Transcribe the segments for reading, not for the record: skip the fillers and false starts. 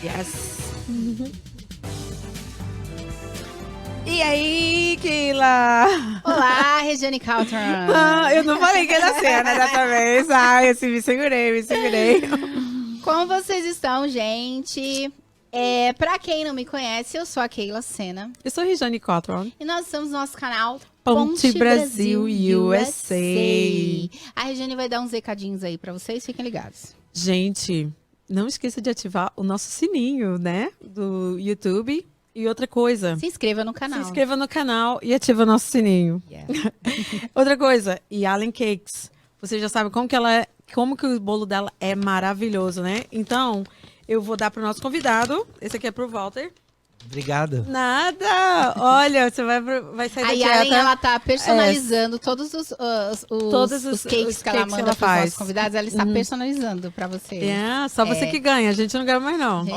Yes. E aí, Keila? Olá, Regiane Caltron. Eu não falei que era cena dessa vez. Ai, eu me segurei. Como vocês estão, gente? Pra quem não me conhece, eu sou a Keila Sena. Eu sou Regiane Cotron. E nós estamos no nosso canal Ponte Brasil USA. A Regiane vai dar uns recadinhos aí pra vocês, fiquem ligados. Gente, não esqueça de ativar o nosso sininho, né? Do YouTube. E outra coisa, Se inscreva no canal. se inscreva no canal e ativa o nosso sininho. Yeah. Outra coisa, e Allen Cakes. Você já sabe como que ela é, como que o bolo dela é maravilhoso, né? Então, eu vou dar pro nosso convidado. Esse aqui é pro Walter. Obrigado. Nada! Olha, você vai sair da A dieta. Yalen, ela tá personalizando todos os cakes que ela cakes manda ela pros faz. nossos convidados. Ela está personalizando pra você. É, só você que ganha, a gente não ganha mais não. Gente,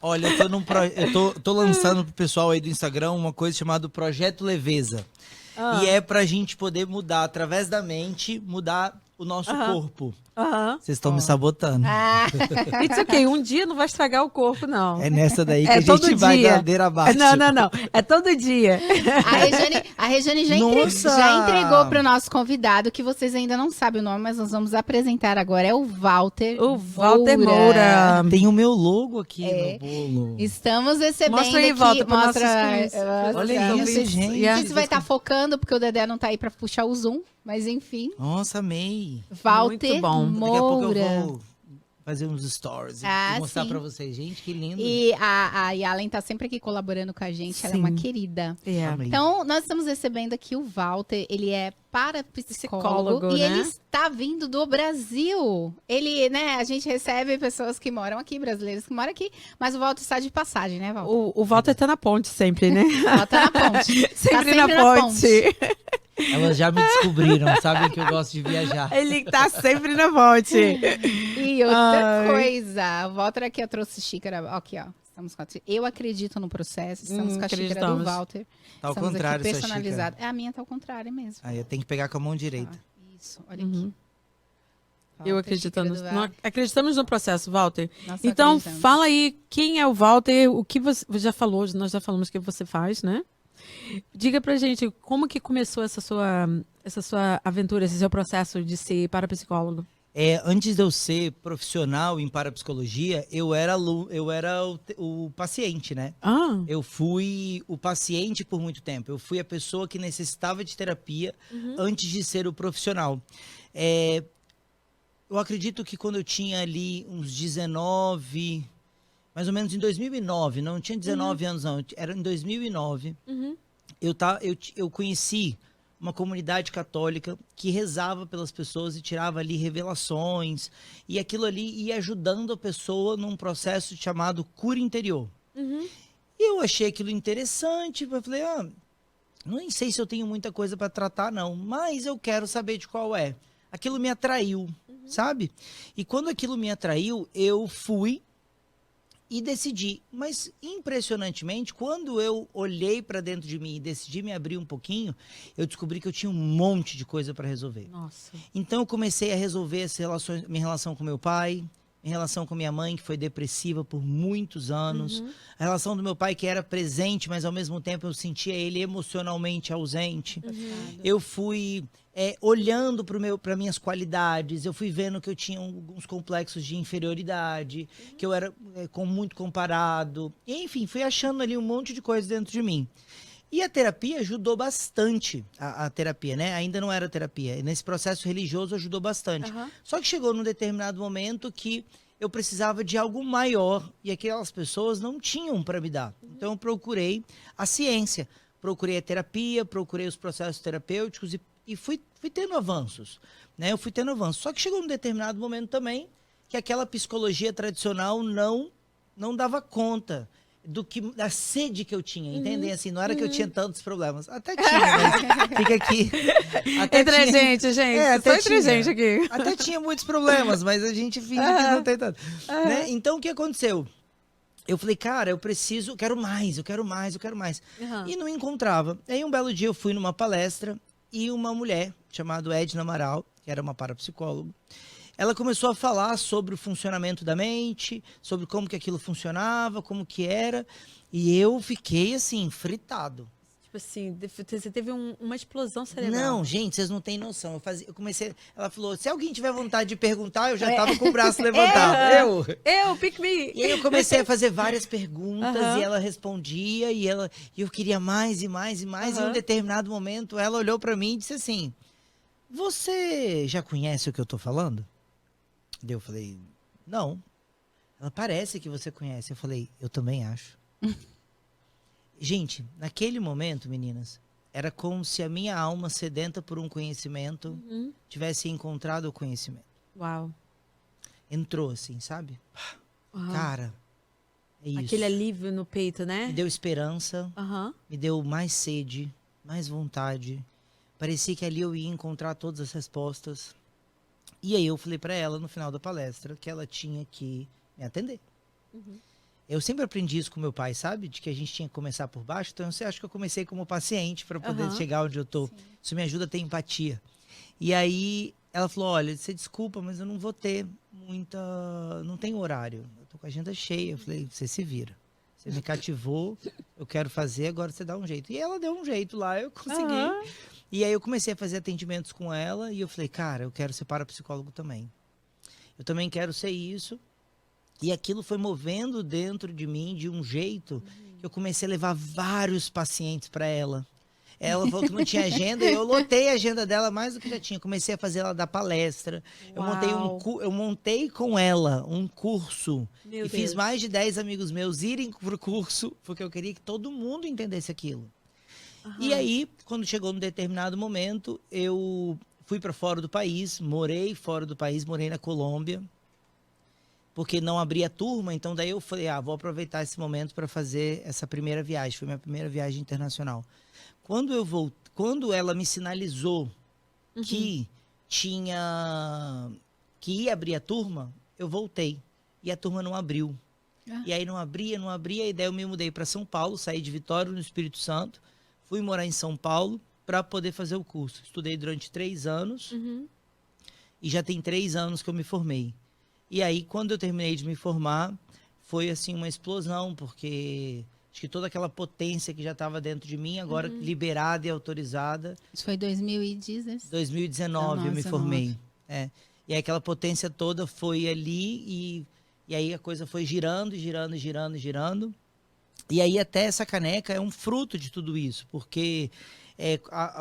Olha, eu tô lançando pro pessoal aí do Instagram uma coisa chamada Projeto Leveza. E é pra gente poder mudar, através da mente, mudar o nosso corpo. Aham. Vocês estão me sabotando. It's ok, um dia não vai estragar o corpo, não. É nessa daí que É a todo gente vai dia. ladeira abaixo. Não. É todo dia. A Regiane Nossa! já entregou para o nosso convidado, que vocês ainda não sabem o nome, mas nós vamos apresentar agora. É o Walter. O Walter Moura. Tem o meu logo aqui É. no bolo. Estamos recebendo Mostra aí, aqui. Walter, para nossos Mostra. fãs. Olha Os isso, ouvintes. gente. Yeah. A gente vai estar focando, porque o Dedé não tá aí para puxar o zoom. Mas enfim, Nossa, amei. Walter Muito bom. Daqui a pouco Moura. eu vou fazer uns stories Ah, e mostrar sim. pra vocês. Gente, que lindo. E a Yalen tá sempre aqui colaborando com a gente. Ela é uma Sim. querida. Yeah. Amei. Então, nós estamos recebendo aqui o Walter. Ele é parapsicólogo Psicólogo, e né? ele está vindo do Brasil. Ele, né, a gente recebe pessoas que moram aqui, brasileiros que moram aqui, mas o Walter está de passagem, né, Walter? O Walter tá na ponte sempre, né? Ela tá na ponte. Sempre, Tá na ponte. Elas já me descobriram, sabem que eu gosto de viajar. Ele tá sempre na ponte. E outra Ai. coisa, o Walter aqui, eu trouxe xícara, aqui, ó. Estamos com eu acredito no processo, estamos com a xícara do acreditamos. Walter. Tá ao Estamos contrário aqui essa xícara. personalizada. É, a minha tá ao contrário mesmo. Aí eu tenho que pegar com a mão direita. Isso, olha aqui. Eu Walter, acreditamos, xícara do Walter. acreditamos no processo, Walter. Nós Então, acreditamos. fala aí quem é o Walter, o que você já falou, nós já falamos o que você faz, né? Diga pra gente como que começou essa sua aventura, esse seu processo de ser parapsicólogo. Antes de eu ser profissional em parapsicologia, eu era o paciente, né? Ah, Eu fui o paciente por muito tempo. Eu fui a pessoa que necessitava de terapia antes de ser o profissional. Eu acredito que quando eu tinha ali uns 19, mais ou menos em 2009, não tinha 19 anos não, era em 2009, eu conheci uma comunidade católica que rezava pelas pessoas e tirava ali revelações, e aquilo ali ia ajudando a pessoa num processo chamado cura interior. E eu achei aquilo interessante, eu falei, não sei se eu tenho muita coisa para tratar não, mas eu quero saber de qual é. Aquilo me atraiu, sabe? E quando aquilo me atraiu, eu fui e decidi. Mas, impressionantemente, quando eu olhei para dentro de mim e decidi me abrir um pouquinho, eu descobri que eu tinha um monte de coisa para resolver. nossa. Então, eu comecei a resolver minha relação com meu pai, minha relação com minha mãe, que foi depressiva por muitos anos. A relação do meu pai, que era presente, mas ao mesmo tempo eu sentia ele emocionalmente ausente. Eu fui olhando para minhas qualidades, eu fui vendo que eu tinha alguns complexos de inferioridade, que eu era muito comparado. E, enfim, fui achando ali um monte de coisa dentro de mim. E a terapia ajudou bastante, a terapia, né? Ainda não era terapia. E nesse processo religioso ajudou bastante. Só que chegou num determinado momento que eu precisava de algo maior e aquelas pessoas não tinham para me dar. Então eu procurei a ciência, procurei a terapia, procurei os processos terapêuticos e fui tendo avanços, né? Eu fui tendo avanços. Só que chegou num determinado momento também que aquela psicologia tradicional não dava conta da sede que eu tinha, entendem? Assim, não era que eu tinha tantos problemas. Até tinha, mas fica aqui. Até Entre a gente, gente. até Só entre a tinha. gente aqui. Até tinha muitos problemas, mas a gente finge que não tem tanto. Né? Então, o que aconteceu? Eu falei, cara, eu quero mais. E não encontrava. Aí, um belo dia, eu fui numa palestra e uma mulher chamada Edna Amaral, que era uma parapsicóloga, ela começou a falar sobre o funcionamento da mente, sobre como que aquilo funcionava, como que era. E eu fiquei, assim, fritado. Tipo assim, você teve uma explosão cerebral. Não, gente, vocês não têm noção. Eu comecei. Ela falou: se alguém tiver vontade de perguntar, eu já tava com o braço levantado. Eu, pick me. E aí eu comecei a fazer várias perguntas Aham. e ela respondia e eu queria mais e mais e mais. E em um Aham. determinado momento ela olhou pra mim e disse assim: você já conhece o que eu tô falando? Daí eu falei: não. Ela parece que você conhece. Eu falei: eu também acho. Gente, naquele momento, meninas, era como se a minha alma sedenta por um conhecimento Uhum. tivesse encontrado o conhecimento. Uau. Entrou assim, sabe? Aham. Cara, é isso. Aquele alívio no peito, Me né? deu esperança, Aham. me deu mais sede, mais vontade. Parecia que ali eu ia encontrar todas as respostas. E aí eu falei pra ela no final da palestra que ela tinha que me atender. Uhum. Eu sempre aprendi isso com meu pai, sabe? De que a gente tinha que começar por baixo. Então, você acha que eu comecei como paciente para poder Aham. chegar onde eu tô. Sim. Isso me ajuda a ter empatia. E aí, ela falou: olha, você desculpa, mas eu não vou ter muita... Não tem horário. Eu tô com a agenda cheia. Eu falei: você se vira. Você me cativou, eu quero fazer, agora você dá um jeito. E ela deu um jeito lá, eu consegui. Aham. E aí eu comecei a fazer atendimentos com ela e eu falei: cara, eu quero ser parapsicólogo também. Eu também quero ser isso. E aquilo foi movendo dentro de mim de um jeito que eu comecei a levar vários pacientes para ela. Ela falou que não tinha agenda e eu lotei a agenda dela mais do que já tinha. Comecei a fazer ela dar palestra. Uau. Eu montei com ela um curso. Meu E fiz Deus. mais de 10 amigos meus irem pro curso, porque eu queria que todo mundo entendesse aquilo. E Aham. aí, quando chegou num determinado momento, eu fui para fora do país, morei fora do país, morei na Colômbia, porque não abria turma, então daí eu falei: vou aproveitar esse momento para fazer essa primeira viagem. Foi minha primeira viagem internacional. Quando ela me sinalizou Uhum. que ia abrir a turma, eu voltei. E a turma não abriu. Ah. E aí não abria, e daí eu me mudei para São Paulo, saí de Vitória, no Espírito Santo, fui morar em São Paulo para poder fazer o curso. Estudei durante 3 anos Uhum. e já tem 3 anos que eu me formei. E aí, quando eu terminei de me formar, foi assim uma explosão, porque acho que toda aquela potência que já estava dentro de mim, agora liberada e autorizada. Isso foi 2016. 2019 eu me 19. formei. É. E aí aquela potência toda foi ali e aí a coisa foi girando, girando, girando, girando. E aí até essa caneca é um fruto de tudo isso, porque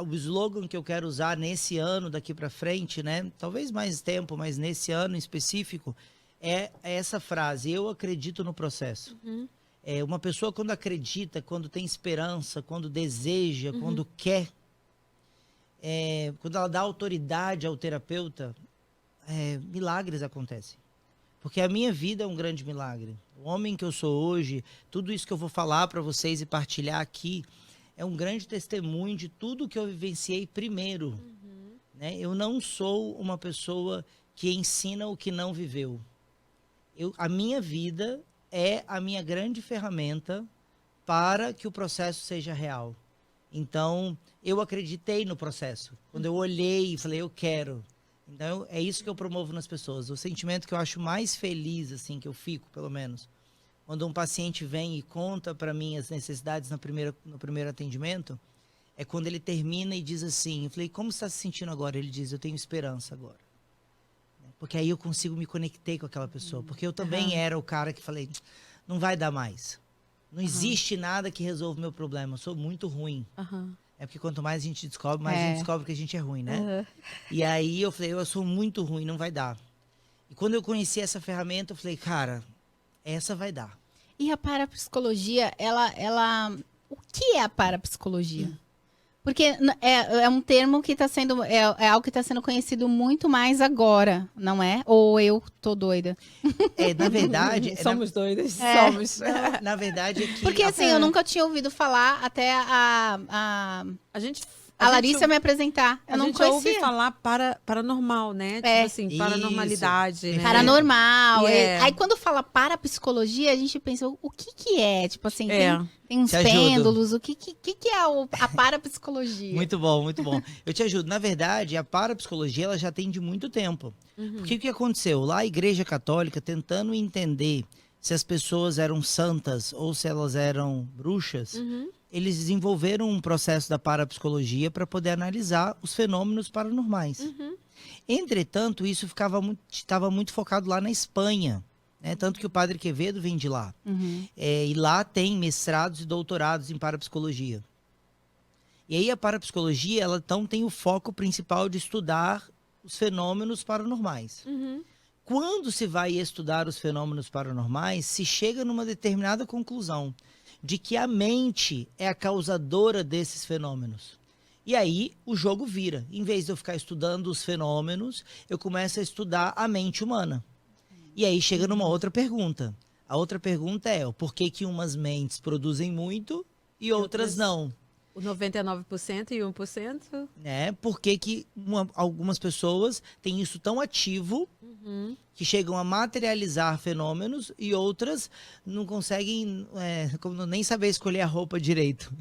o slogan que eu quero usar nesse ano daqui para frente, né? Talvez mais tempo, mas nesse ano em específico, é essa frase: eu acredito no processo. Uhum. Uma pessoa quando acredita, quando tem esperança, quando deseja, quando quer, quando ela dá autoridade ao terapeuta, milagres acontecem. Porque a minha vida é um grande milagre. O homem que eu sou hoje, tudo isso que eu vou falar para vocês e partilhar aqui, é um grande testemunho de tudo que eu vivenciei primeiro. Né? Eu não sou uma pessoa que ensina o que não viveu. A minha vida é a minha grande ferramenta para que o processo seja real. Então, eu acreditei no processo. Quando eu olhei e falei: eu quero. Então, é isso que eu promovo nas pessoas. O sentimento que eu acho mais feliz, assim, que eu fico, pelo menos, quando um paciente vem e conta para mim as necessidades no primeiro atendimento, é quando ele termina e diz assim: eu falei: como você está se sentindo agora? Ele diz: eu tenho esperança agora. Porque aí eu consigo me conectar com aquela pessoa. Porque eu também era o cara que falei: não vai dar mais. Não existe nada que resolva o meu problema. Eu sou muito ruim. Aham. É porque quanto mais a gente descobre, mais a gente descobre que a gente é ruim, né? Aham. E aí eu falei: eu sou muito ruim, não vai dar. E quando eu conheci essa ferramenta, eu falei: cara, essa vai dar. E a parapsicologia, o que é a parapsicologia? Porque é um termo que está sendo, é algo que está sendo conhecido muito mais agora, não é? Ou eu tô doida? Na verdade... Somos doidas. É. Somos. na verdade é que... Porque assim, eu nunca tinha ouvido falar até A gente A Larissa me apresentar. Eu A não gente conhecia. ouve falar paranormal, né? Tipo assim, Isso, paranormalidade, né? Paranormal. É. Aí quando fala parapsicologia, a gente pensa, o que que é? Tipo assim, É. tem uns Te ajudo. pêndulos, o que é a parapsicologia? Muito bom, muito bom. Eu te ajudo. Na verdade, a parapsicologia ela já tem de muito tempo. Porque o que aconteceu? Lá a Igreja Católica, tentando entender se as pessoas eram santas ou se elas eram bruxas, eles desenvolveram um processo da parapsicologia para poder analisar os fenômenos paranormais. Entretanto, isso estava muito focado lá na Espanha. Né? Tanto que o Padre Quevedo vem de lá. E lá tem mestrados e doutorados em parapsicologia. E aí a parapsicologia, ela então tem o foco principal de estudar os fenômenos paranormais. Quando se vai estudar os fenômenos paranormais, se chega numa determinada conclusão de que a mente é a causadora desses fenômenos. E aí o jogo vira. Em vez de eu ficar estudando os fenômenos, eu começo a estudar a mente humana. E aí chega numa outra pergunta. A outra pergunta é, por que que umas mentes produzem muito e outras não? O 99% e 1%. Né? Por que que algumas pessoas têm isso tão ativo que chegam a materializar fenômenos e outras não conseguem nem saber escolher a roupa direito,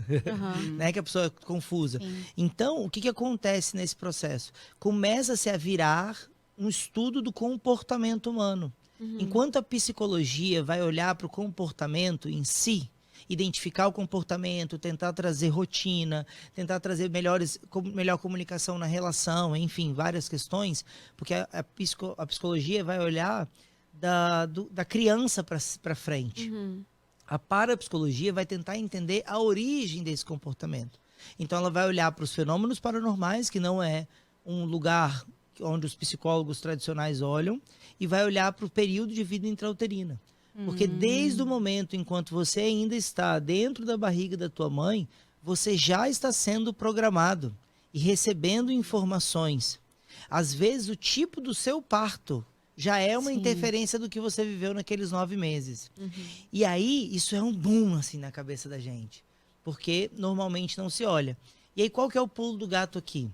né? Que a pessoa é confusa. Sim. Então, o que acontece nesse processo? Começa-se a virar um estudo do comportamento humano. Enquanto a psicologia vai olhar para o comportamento em si, identificar o comportamento, tentar trazer rotina, tentar trazer melhor comunicação na relação, enfim, várias questões, porque a psicologia vai olhar da criança para frente. A parapsicologia vai tentar entender a origem desse comportamento. Então ela vai olhar para os fenômenos paranormais, que não é um lugar onde os psicólogos tradicionais olham, e vai olhar para o período de vida intrauterina. Porque desde o momento enquanto você ainda está dentro da barriga da tua mãe, você já está sendo programado e recebendo informações. Às vezes o tipo do seu parto já é uma interferência do que você viveu naqueles 9 meses. E aí isso é um boom assim na cabeça da gente, porque normalmente não se olha. E aí qual que é o pulo do gato aqui?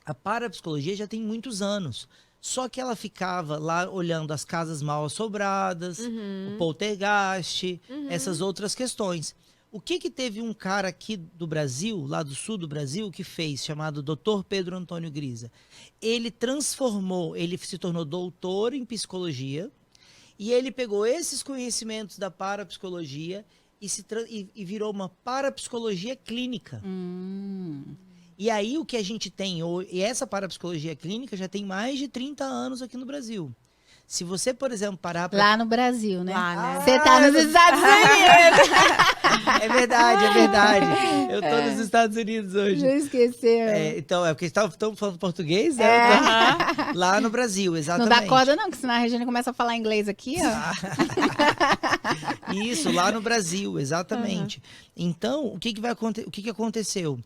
A parapsicologia já tem muitos anos. Só que ela ficava lá olhando as casas mal assombradas, o poltergeist, essas outras questões. O que teve um cara aqui do Brasil, lá do sul do Brasil, que fez, chamado Dr. Pedro Antônio Grisa? Ele ele se tornou doutor em psicologia, e ele pegou esses conhecimentos da parapsicologia e virou uma parapsicologia clínica. E aí o que a gente tem hoje, e essa parapsicologia clínica já tem mais de 30 anos aqui no Brasil. Se você, por exemplo, parar pra... Lá no Brasil, né? Lá, né? Você tá nos Estados Unidos. É verdade, é verdade. Eu tô nos Estados Unidos hoje. Não esqueceu. Então, é porque estamos falando português, né? Lá no Brasil, Não exatamente. dá corda não, que senão a Regina começa a falar inglês aqui, ó. Isso, lá no Brasil, exatamente. Então, o que aconteceu?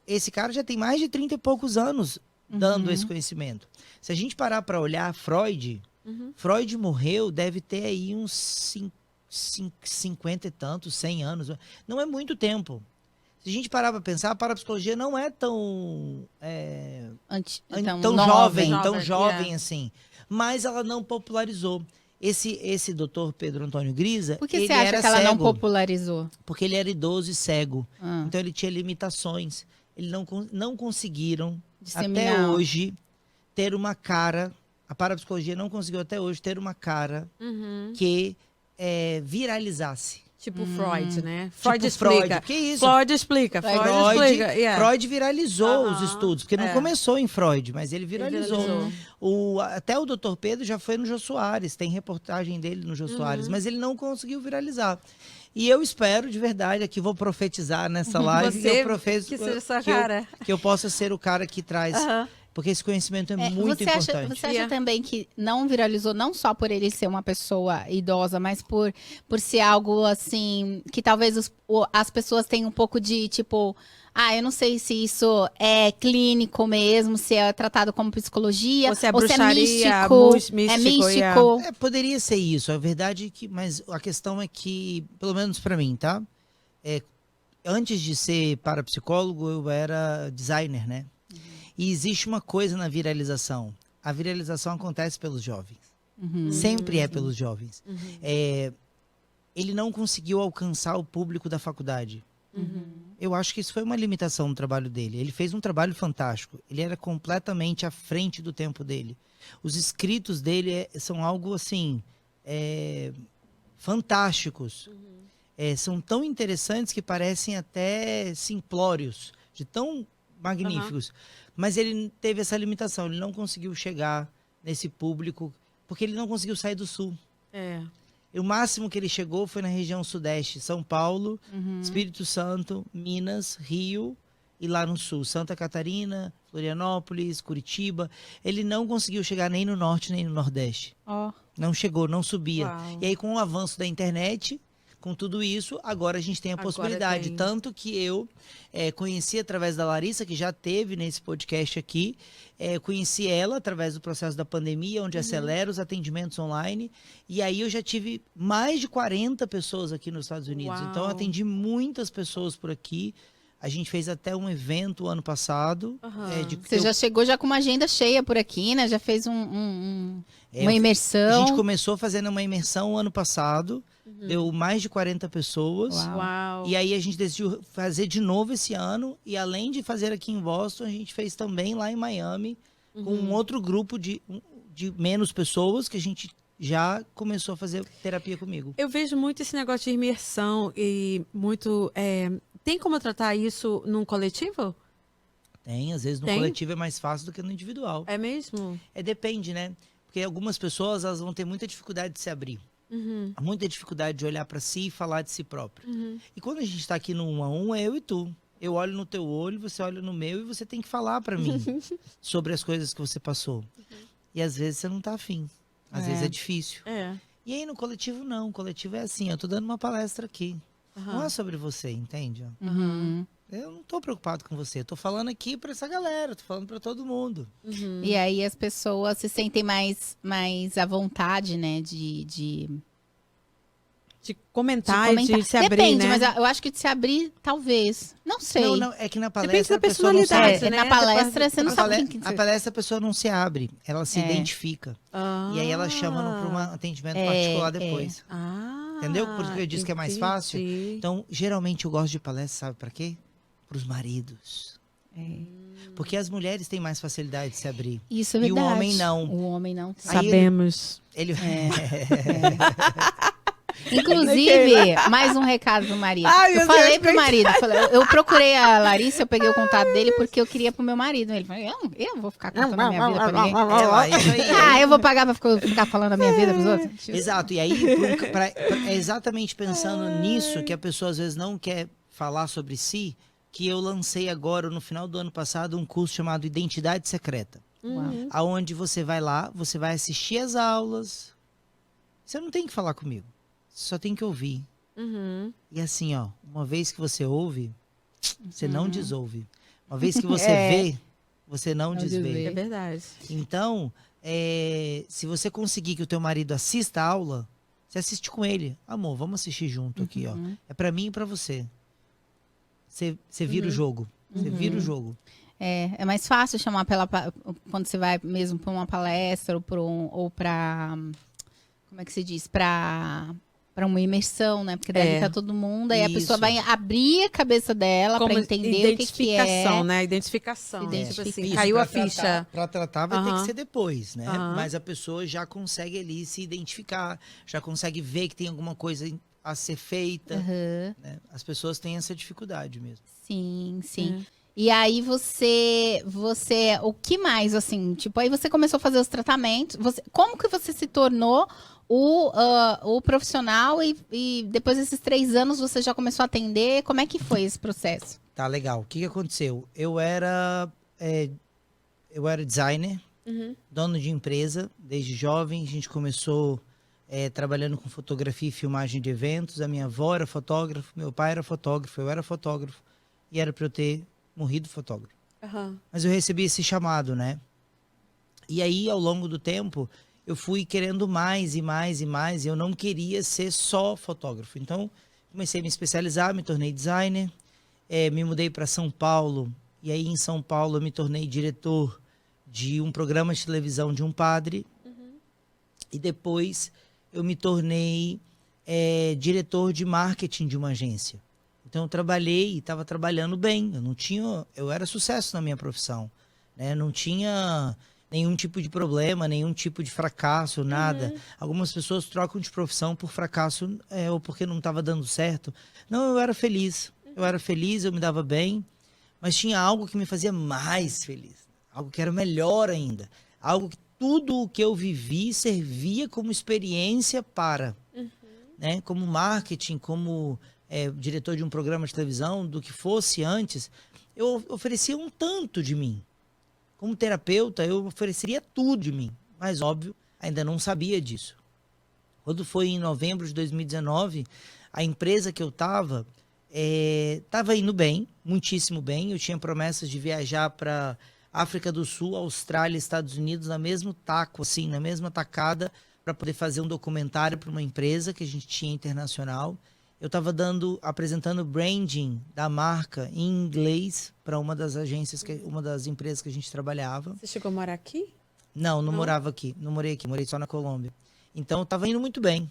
Esse cara já tem mais de 30 e poucos anos dando esse conhecimento. Se a gente parar para olhar Freud, Freud morreu, deve ter aí uns 50 e tantos, 100 anos. Não é muito tempo. Se a gente parar para pensar, a parapsicologia não é tão jovem assim. Mas ela não popularizou. Esse doutor Pedro Antônio Grisa, Por que ele você acha era que ela não cego. popularizou? Porque ele era idoso e cego. Então ele tinha limitações. Ele não conseguiram, Disseminar. até hoje, ter uma cara... A parapsicologia não conseguiu até hoje ter uma cara que viralizasse. Tipo Freud, né? Freud Tipo explica. Que isso? Freud explica. Freud explica. Yeah. Freud viralizou os estudos, porque não começou em Freud, mas ele viralizou. Até o Dr. Pedro já foi no Jô Soares, tem reportagem dele no Jô Soares, mas ele não conseguiu viralizar. E eu espero, de verdade, aqui vou profetizar nessa live, que seja sua cara. Que eu possa ser o cara que traz, porque esse conhecimento é muito importante. Você acha também que não viralizou, não só por ele ser uma pessoa idosa, mas por ser algo assim, que talvez as pessoas tenham um pouco de tipo... eu não sei se isso é clínico mesmo, se é tratado como psicologia, ou se é ou bruxaria, se é místico. é místico. Poderia ser isso, a verdade é que, mas a questão é que, pelo menos para mim, tá? antes de ser parapsicólogo, eu era designer, né? E existe uma coisa na viralização. A viralização acontece pelos jovens. Sempre é pelos jovens. Ele não conseguiu alcançar o público da faculdade. Eu acho que isso foi uma limitação no trabalho dele. Ele fez um trabalho fantástico. Ele era completamente à frente do tempo dele. Os escritos dele são algo assim, fantásticos. São tão interessantes que parecem até simplórios, de tão magníficos. Mas ele teve essa limitação. Ele não conseguiu chegar nesse público, porque ele não conseguiu sair do Sul. O máximo que ele chegou foi na região Sudeste, São Paulo, Espírito Santo, Minas, Rio e lá no Sul, Santa Catarina, Florianópolis, Curitiba. Ele não conseguiu chegar nem no Norte, nem no Nordeste. Não chegou, não subia. Uau. E aí, com o avanço da internet, com tudo isso, agora a gente tem a possibilidade. tem. Tanto que eu conheci através da Larissa, que já teve nesse podcast aqui. Conheci ela através do processo da pandemia, onde acelera os atendimentos online. E aí eu já tive mais de 40 pessoas aqui nos Estados Unidos. Uau. Então eu atendi muitas pessoas por aqui. A gente fez até um evento ano passado. Você já chegou já com uma agenda cheia por aqui, né? Já fez uma A imersão. gente começou fazendo uma imersão ano passado. Deu mais de 40 pessoas. Uau. E aí a gente decidiu fazer de novo esse ano. E além de fazer aqui em Boston, a gente fez também lá em Miami, com um outro grupo de menos pessoas, que a gente já começou a fazer terapia comigo. Eu vejo muito esse negócio de imersão e muito... Tem como tratar isso num coletivo? Tem, às vezes no Tem? coletivo é mais fácil do que no individual. É mesmo? Depende, né? Porque algumas pessoas elas vão ter muita dificuldade de se abrir. Muita dificuldade de olhar para si e falar de si próprio. E quando a gente está aqui no 1 a 1, é eu e tu. Eu olho no teu olho, você olha no meu e você tem que falar para mim sobre as coisas que você passou. E às vezes você não tá afim. Às vezes é difícil. E aí no coletivo não. O coletivo é assim, eu tô dando uma palestra aqui. Não é sobre você, entende? Eu não tô preocupado com você. Eu tô falando aqui para essa galera, tô falando para todo mundo. E aí as pessoas se sentem mais à vontade, né? De comentar e de se abrir, Depende, né? mas eu acho que de se abrir, talvez. Não sei. Não, é que na Depende palestra da a pessoa não se personalidade, abre. né? Na palestra você não A sabe pale- quem que A palestra a pessoa não se abre, ela se identifica. E aí ela chama para um atendimento particular depois. Entendeu? Por isso que eu disse que é mais fácil. Então, geralmente eu gosto de palestra, sabe para quê? Para os maridos. Porque as mulheres têm mais facilidade de se abrir. Isso é E o verdade. homem não. O homem não. Aí Sabemos. Ele... Inclusive, mais um recado pro marido. Ai, Eu meu falei Deus, pro marido, eu procurei a Larissa, eu peguei o contato dele porque eu queria pro meu marido. Ele falou, eu não vou ficar contando a minha vida pra ninguém. Isso aí. Eu vou pagar pra ficar falando a minha vida pros outros? Exato. E aí, é exatamente pensando nisso que a pessoa às vezes não quer falar sobre si, que eu lancei agora, no final do ano passado, um curso chamado Identidade Secreta. Aonde você vai lá, você vai assistir as aulas. Você não tem que falar comigo. Você só tem que ouvir. E assim, ó, uma vez que você ouve, você não desouve. Uma vez que você vê, você não desvê. É verdade. Então, se você conseguir que o teu marido assista a aula, você assiste com ele. Amor, vamos assistir junto aqui, ó. É pra mim e pra você. Você vira o jogo. Você vira o jogo. É mais fácil chamar quando você vai mesmo para uma palestra ou para como é que se diz? Para uma imersão, né? Porque daí tá todo mundo, aí a pessoa Isso. vai abrir a cabeça dela para entender o que é. Né? Identificação. Identificação. Tipo assim, Isso, caiu pra a ficha. Para tratar vai ter que ser depois, né? Aham. Mas a pessoa já consegue ali se identificar, já consegue ver que tem alguma coisa a ser feita. Né? As pessoas têm essa dificuldade mesmo. Sim, sim. E aí você, o que mais, assim, tipo, aí você começou a fazer os tratamentos, como que você se tornou o profissional e depois desses 3 anos você já começou a atender, como é que foi esse processo? Tá, legal. O que aconteceu? Eu era designer, dono de empresa, desde jovem. A gente começou trabalhando com fotografia e filmagem de eventos. A minha avó era fotógrafo, meu pai era fotógrafo, eu era fotógrafo. E era para eu ter morrido fotógrafo. Mas eu recebi esse chamado, né? E aí, ao longo do tempo, eu fui querendo mais e mais e mais. E eu não queria ser só fotógrafo. Então, comecei a me especializar, me tornei designer. me mudei para São Paulo. E aí, em São Paulo, eu me tornei diretor de um programa de televisão de um padre. E depois, eu me tornei diretor de marketing de uma agência. Então, eu trabalhei e estava trabalhando bem. Eu era sucesso na minha profissão, né? Não tinha nenhum tipo de problema, nenhum tipo de fracasso, nada. Algumas pessoas trocam de profissão por fracasso ou porque não estava dando certo. Não, eu era feliz. Eu era feliz, eu me dava bem. Mas tinha algo que me fazia mais feliz. Algo que era melhor ainda. Algo que tudo o que eu vivi servia como experiência para. Né? Como marketing, como diretor de um programa de televisão, do que fosse antes, eu oferecia um tanto de mim. Como terapeuta, eu ofereceria tudo de mim. Mas, óbvio, ainda não sabia disso. Quando foi em novembro de 2019, a empresa que eu estava indo bem, muitíssimo bem. Eu tinha promessas de viajar para África do Sul, Austrália, Estados Unidos, na mesmo taco, assim, na mesma tacada, para poder fazer um documentário para uma empresa que a gente tinha internacional. Eu estava apresentando branding da marca em inglês para uma das agências, uma das empresas que a gente trabalhava. Você chegou a morar aqui? Não morava aqui. Não morei aqui, morei só na Colômbia. Então, eu estava indo muito bem.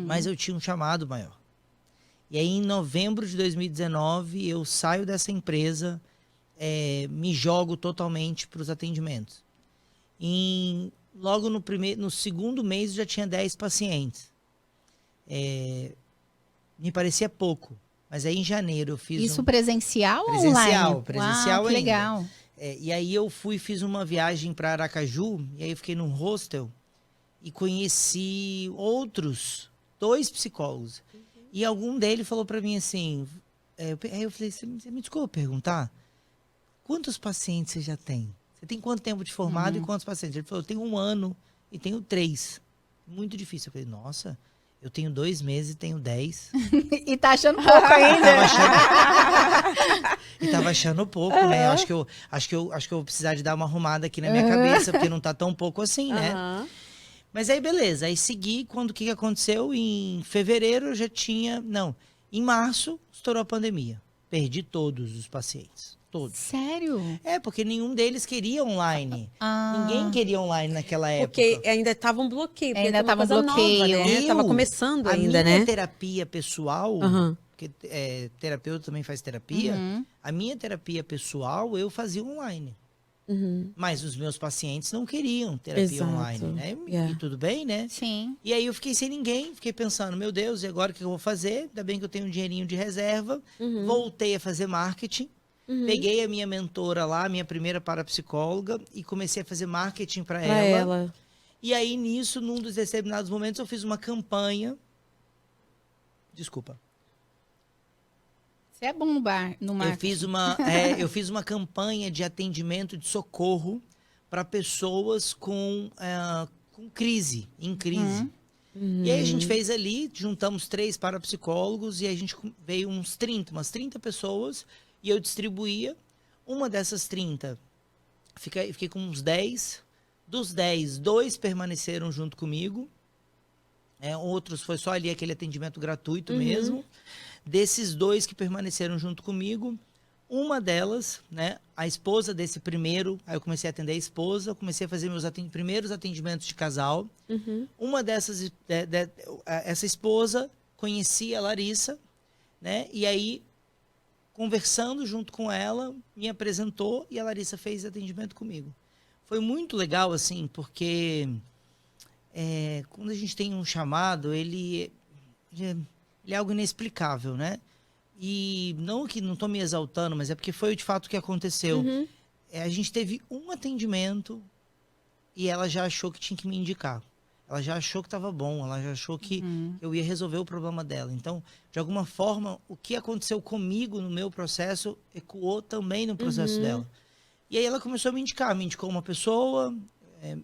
Mas eu tinha um chamado maior. E aí, em novembro de 2019, eu saio dessa empresa, me jogo totalmente para os atendimentos. Logo no segundo mês, eu já tinha 10 pacientes. Me parecia pouco. Mas aí, em janeiro, eu fiz Isso presencial ou online? Presencial Uau, que ainda. legal. E aí, fiz uma viagem para Aracaju, e aí eu fiquei num hostel e conheci outros 2 psicólogos. E algum deles falou para mim assim, aí eu falei, você me desculpa perguntar, quantos pacientes você já tem? Você tem quanto tempo de formado e quantos pacientes? Ele falou, eu tenho 1 ano e tenho 3. Muito difícil. Eu falei, nossa, eu tenho 2 meses e tenho 10. E tá achando pouco ainda. E tava achando pouco, né? Acho que eu vou precisar de dar uma arrumada aqui na minha cabeça, porque não tá tão pouco assim, né? Mas aí, beleza. Aí segui. O que aconteceu? Em fevereiro eu já tinha... Não. Em março, estourou a pandemia. Perdi todos os pacientes. Todos. Sério? Porque nenhum deles queria online. Ninguém queria online naquela época. Porque ainda estava um bloqueio. Ainda estava tava um bloqueio. Nova, né? Tava começando ainda, A minha né? terapia pessoal... Porque terapeuta também faz terapia. A minha terapia pessoal, eu fazia online. Mas os meus pacientes não queriam terapia online, né? E tudo bem, né? Sim. E aí eu fiquei sem ninguém, fiquei pensando, meu Deus, e agora o que eu vou fazer? Ainda bem que eu tenho um dinheirinho de reserva. Voltei a fazer marketing. Peguei a minha mentora lá, minha primeira parapsicóloga, e comecei a fazer marketing para ela. E aí, nisso, num dos determinados momentos, eu fiz uma campanha. Desculpa. Você é bom no marketing. Eu fiz uma campanha de atendimento, de socorro para pessoas com crise, em crise. E aí a gente fez ali, juntamos 3 parapsicólogos e a gente veio umas 30 pessoas e eu distribuía. Uma dessas 30, fiquei com uns 10. Dos 10, 2 permaneceram junto comigo. Outros foi só ali aquele atendimento gratuito mesmo. Desses 2 que permaneceram junto comigo, uma delas, né, a esposa desse primeiro, aí eu comecei a atender a esposa, comecei a fazer meus primeiros atendimentos de casal. Uma dessas, essa esposa conhecia a Larissa, né, e aí, conversando junto com ela, me apresentou e a Larissa fez atendimento comigo. Foi muito legal, assim, porque quando a gente tem um chamado, ele é algo inexplicável, né? E não estou me exaltando, mas é porque foi de fato o que aconteceu. A gente teve um atendimento e ela já achou que tinha que me indicar. Ela já achou que estava bom, ela já achou que eu ia resolver o problema dela. Então, de alguma forma, o que aconteceu comigo no meu processo ecoou também no processo dela. E aí ela começou a me indicou uma pessoa,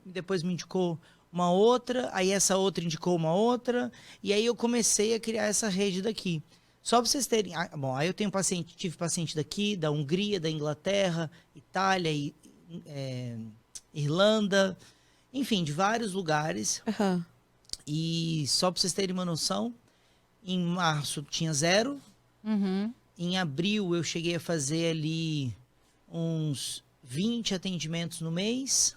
depois me indicou uma outra, aí essa outra indicou uma outra, e aí eu comecei a criar essa rede daqui. Só para vocês terem... Bom, aí eu tive paciente daqui, da Hungria, da Inglaterra, Itália, Irlanda, enfim, de vários lugares. E só para vocês terem uma noção, em março tinha 0, Em abril, eu cheguei a fazer ali uns 20 atendimentos no mês.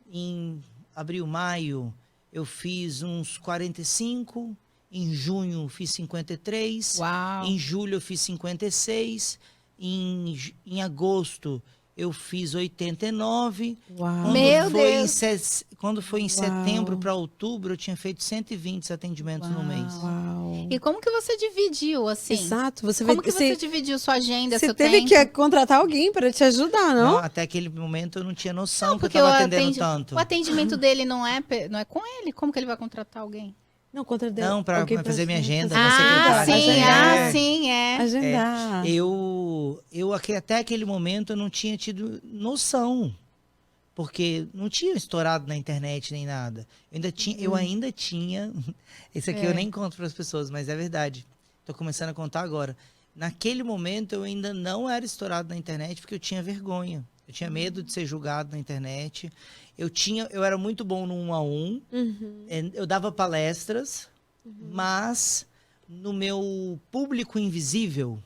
Em abril, maio, eu fiz uns 45. Em junho, fiz 53. Uau. Em julho, eu fiz 56. Em agosto, eu fiz 89. Uau. Meu foi Deus. Quando foi em setembro para outubro, eu tinha feito 120 atendimentos no mês. Uau. E como que você dividiu, assim? Exato. Como que você dividiu sua agenda, você seu teve tempo? que contratar alguém para te ajudar, não? Até aquele momento eu não tinha noção que eu Porque estava atendendo tanto. o atendimento dele não é com ele. Como que ele vai contratar alguém? Não, contratar Não, para alguém fazer minha agenda. fazer- na secretária. Sim, é. Agendar. Até aquele momento eu não tinha tido noção. Porque não tinha estourado na internet nem nada. Eu ainda tinha. Esse aqui eu nem conto para as pessoas, mas é verdade. Estou começando a contar agora. Naquele momento eu ainda não era estourado na internet porque eu tinha vergonha. Eu tinha medo de ser julgado na internet. Eu era muito bom no 1 a 1. Eu dava palestras, mas no meu público invisível,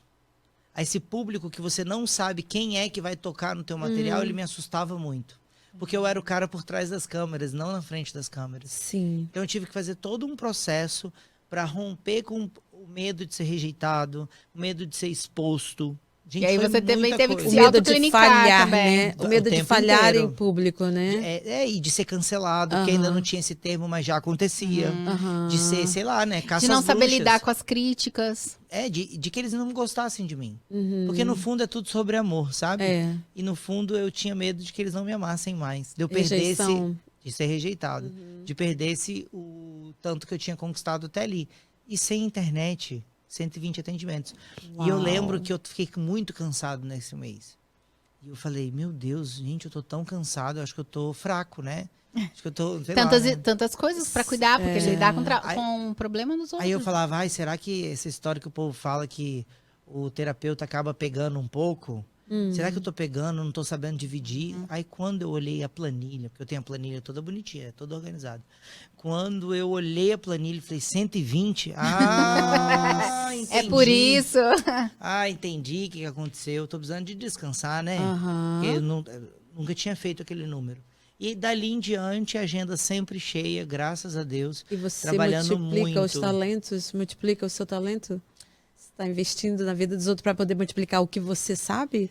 esse público que você não sabe quem é que vai tocar no teu material, ele me assustava muito. Porque eu era o cara por trás das câmeras, não na frente das câmeras. Sim. Então eu tive que fazer todo um processo para romper com o medo de ser rejeitado, o medo de ser exposto. Gente, E aí foi você também muita teve que coisa. se O medo de autoclinicar falhar, também. né? O medo O de tempo falhar inteiro. em público, né? E de ser cancelado, porque ainda não tinha esse termo, mas já acontecia. De ser, sei lá, né? Caça De não às saber bruxas. lidar com as críticas. De que eles não gostassem de mim. Porque no fundo é tudo sobre amor, sabe? É. E no fundo eu tinha medo de que eles não me amassem mais. De eu perdesse, Rejeição. de ser rejeitado. De perdesse o tanto que eu tinha conquistado até ali. E sem internet, 120 atendimentos. E eu Uau. lembro que eu fiquei muito cansado nesse mês. E eu falei, meu Deus, gente, eu tô tão cansado, eu acho que eu tô fraco, né? Acho que eu tô, sei lá, né? Tantas coisas pra cuidar, porque lidar com um problema nos outros. Aí eu falava, ai, será que essa história que o povo fala que o terapeuta acaba pegando um pouco? Será que eu tô pegando, não tô sabendo dividir? Aí quando eu olhei a planilha, porque eu tenho a planilha toda bonitinha, toda organizada. Quando eu olhei a planilha e falei, 120? Entendi. É por isso. Entendi o que aconteceu. Eu tô precisando de descansar, né? Aham. Porque eu nunca tinha feito aquele número. E dali em diante, a agenda sempre cheia, graças a Deus. E você trabalhando multiplica os muito. talentos, multiplica o seu talento? Você está investindo na vida dos outros para poder multiplicar o que você sabe?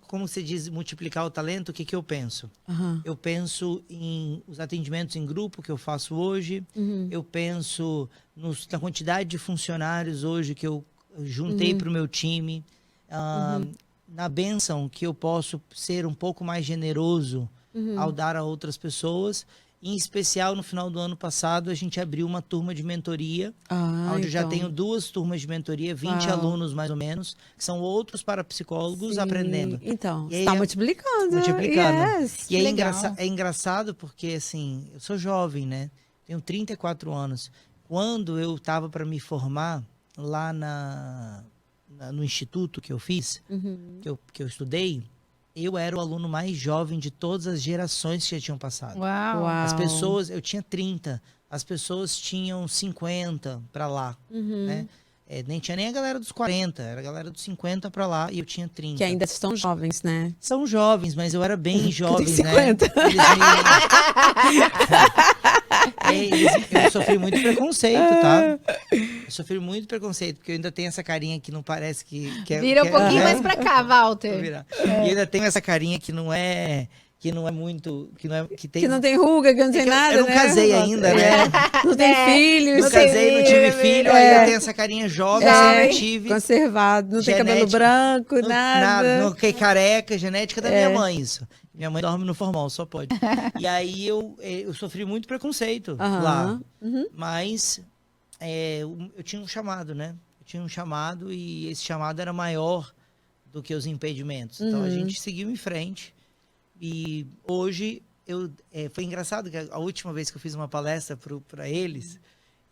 Como você diz, multiplicar o talento, o que eu penso? Aham. Eu penso em os atendimentos em grupo que eu faço hoje. Eu penso na quantidade de funcionários hoje que eu juntei para o meu time. Na bênção que eu posso ser um pouco mais generoso ao dar a outras pessoas. Em especial, no final do ano passado, a gente abriu uma turma de mentoria, onde eu já tenho 2 turmas de mentoria, 20 alunos mais ou menos, que são outros parapsicólogos aprendendo. Então, E aí está multiplicando. multiplicando. Yes. E aí legal. é engraçado porque, assim, eu sou jovem, né? Tenho 34 anos. Quando eu estava para me formar lá no instituto que eu fiz, que eu estudei, eu era o aluno mais jovem de todas as gerações que já tinham passado. Uau. As pessoas, eu tinha 30, as pessoas tinham 50 para lá, né? Nem tinha nem a galera dos 40, era a galera dos 50 para lá e eu tinha 30. Que ainda estão jovens, né? São jovens, mas eu era bem jovem, tenho né? 50. Eu sofri muito preconceito, tá? Eu sofri muito preconceito, porque eu ainda tenho essa carinha que não parece que é... Vira um pouquinho né? mais pra cá, Vou Walter. virar. E eu ainda tenho essa carinha que não é muito... Que não tem ruga, que não tem nada, eu não né? casei ainda, né? Não tem filhos. Não casei, não tive filho, aí eu tenho essa carinha jovem, sempre tive. Conservado, não tem cabelo Genética. branco, nada. Não fiquei careca, genética da minha mãe, isso. Minha mãe dorme no formal, só pode. E aí eu sofri muito preconceito lá. Mas eu tinha um chamado, né? Eu tinha um chamado e esse chamado era maior do que os impedimentos. Então a gente seguiu em frente. E hoje foi engraçado que a última vez que eu fiz uma palestra para eles,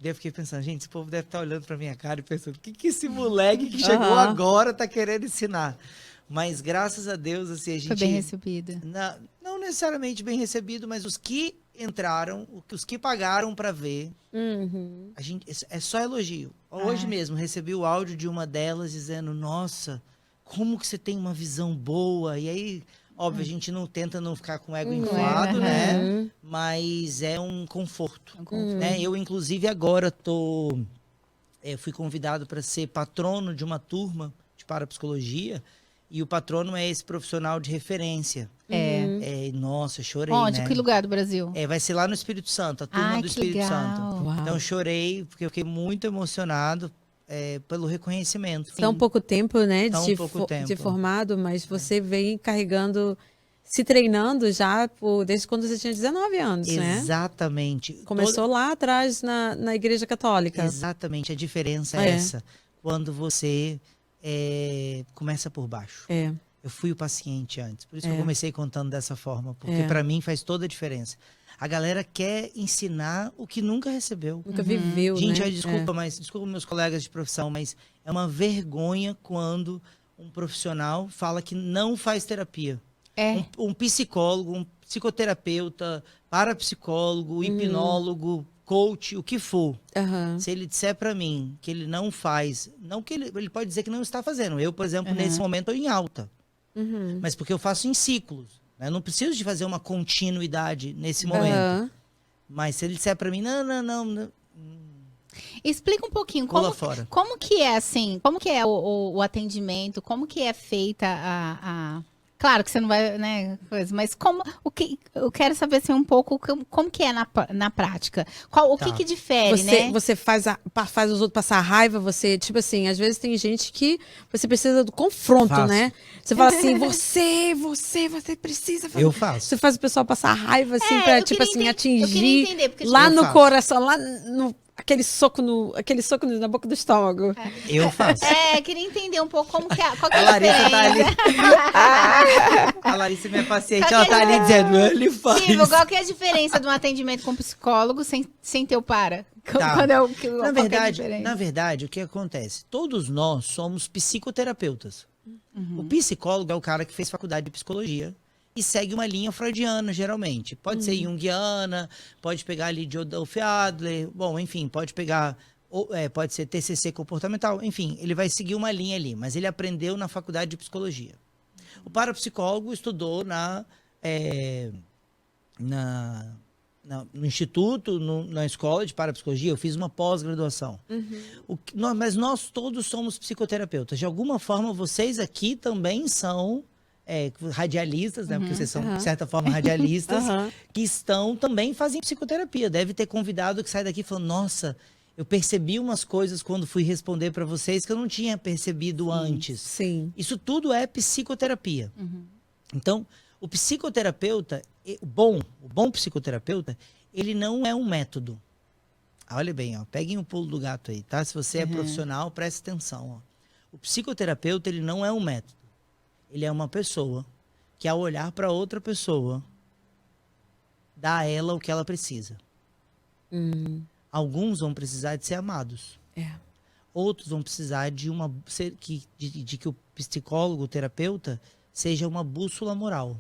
eu fiquei pensando, gente, esse povo deve estar olhando para minha cara e pensando, o que esse moleque que chegou agora está querendo ensinar? Mas graças a Deus, assim, a gente... Foi bem recebida. Não necessariamente bem recebido, mas os que entraram, os que pagaram para ver, Uhum. é só elogio. Hoje mesmo recebi o áudio de uma delas dizendo, nossa, como que você tem uma visão boa. E aí, óbvio, a gente não tenta não ficar com o ego inflado, né? Mas é um conforto. Né? Eu, inclusive, agora fui convidado para ser patrono de uma turma de parapsicologia. E o patrono é esse profissional de referência. Nossa, eu chorei, Onde? né? Que lugar do Brasil? Vai ser lá no Espírito Santo, a turma do que Espírito legal. Santo. Uau. Então eu chorei, porque eu fiquei muito emocionado pelo reconhecimento. Tão pouco tempo, né, Tão pouco tempo. de formado, mas você vem carregando, se treinando já desde quando você tinha 19 anos, né? Exatamente. Começou lá atrás na Igreja Católica. Exatamente, a diferença é essa. Quando você começa por baixo. Eu fui o paciente antes, por isso que eu comecei contando dessa forma, porque para mim faz toda a diferença. A galera quer ensinar o que nunca recebeu. Nunca viveu, Gente, né? desculpa meus colegas de profissão, mas é uma vergonha quando um profissional fala que não faz terapia. Um psicólogo, um psicoterapeuta, parapsicólogo, hipnólogo, coach, o que for. Se ele disser para mim que ele não faz, não que ele pode dizer que não está fazendo. Eu, por exemplo, nesse momento estou em alta. Mas porque eu faço em ciclos. Eu não preciso de fazer uma continuidade nesse momento. Mas se ele disser para mim, não. Explica um pouquinho Pula fora. como que é assim, como que é o atendimento, como que é feita Claro que você não vai, né, coisa, mas eu quero saber assim, um pouco como que é na prática. O que difere, né? Você faz os outros passar raiva, você, tipo assim, às vezes tem gente que você precisa do confronto, né? Você fala assim, você precisa fazer. Eu faço. Você faz o pessoal passar raiva, assim, pra, tipo assim, atingir entender, porque, lá eu no faço. coração, lá no... Aquele soco na boca do estômago. Eu faço. Queria entender um pouco qual que é A a Larissa tá ali. diferença. A Larissa, minha paciente, ela tá ali dizendo, ele faz. Tipo, qual que é a diferença de um atendimento com psicólogo sem ter o para? Tá. Quando Na verdade, o que acontece? Todos nós somos psicoterapeutas. O psicólogo é o cara que fez faculdade de psicologia e segue uma linha freudiana, geralmente. Pode ser junguiana, pode pegar ali de Adolf Adler, bom, enfim, pode pegar, pode ser TCC comportamental, enfim, ele vai seguir uma linha ali, mas ele aprendeu na faculdade de psicologia. O parapsicólogo estudou no instituto, na escola de parapsicologia, eu fiz uma pós-graduação. Mas nós todos somos psicoterapeutas. De alguma forma, vocês aqui também são radialistas, né? Porque vocês são, de certa forma, radialistas, que também fazem psicoterapia. Deve ter convidado que sai daqui falando, nossa, eu percebi umas coisas quando fui responder para vocês que eu não tinha percebido antes. Sim. Isso tudo é psicoterapia. Então, o psicoterapeuta, o bom psicoterapeuta, ele não é um método. Olha bem, peguem o pulo do gato aí, tá? Se você é profissional, preste atenção. O psicoterapeuta, ele não é um método. Ele é uma pessoa que, ao olhar para outra pessoa, dá a ela o que ela precisa. Alguns vão precisar de ser amados. Outros vão precisar de que o psicólogo, o terapeuta, seja uma bússola moral.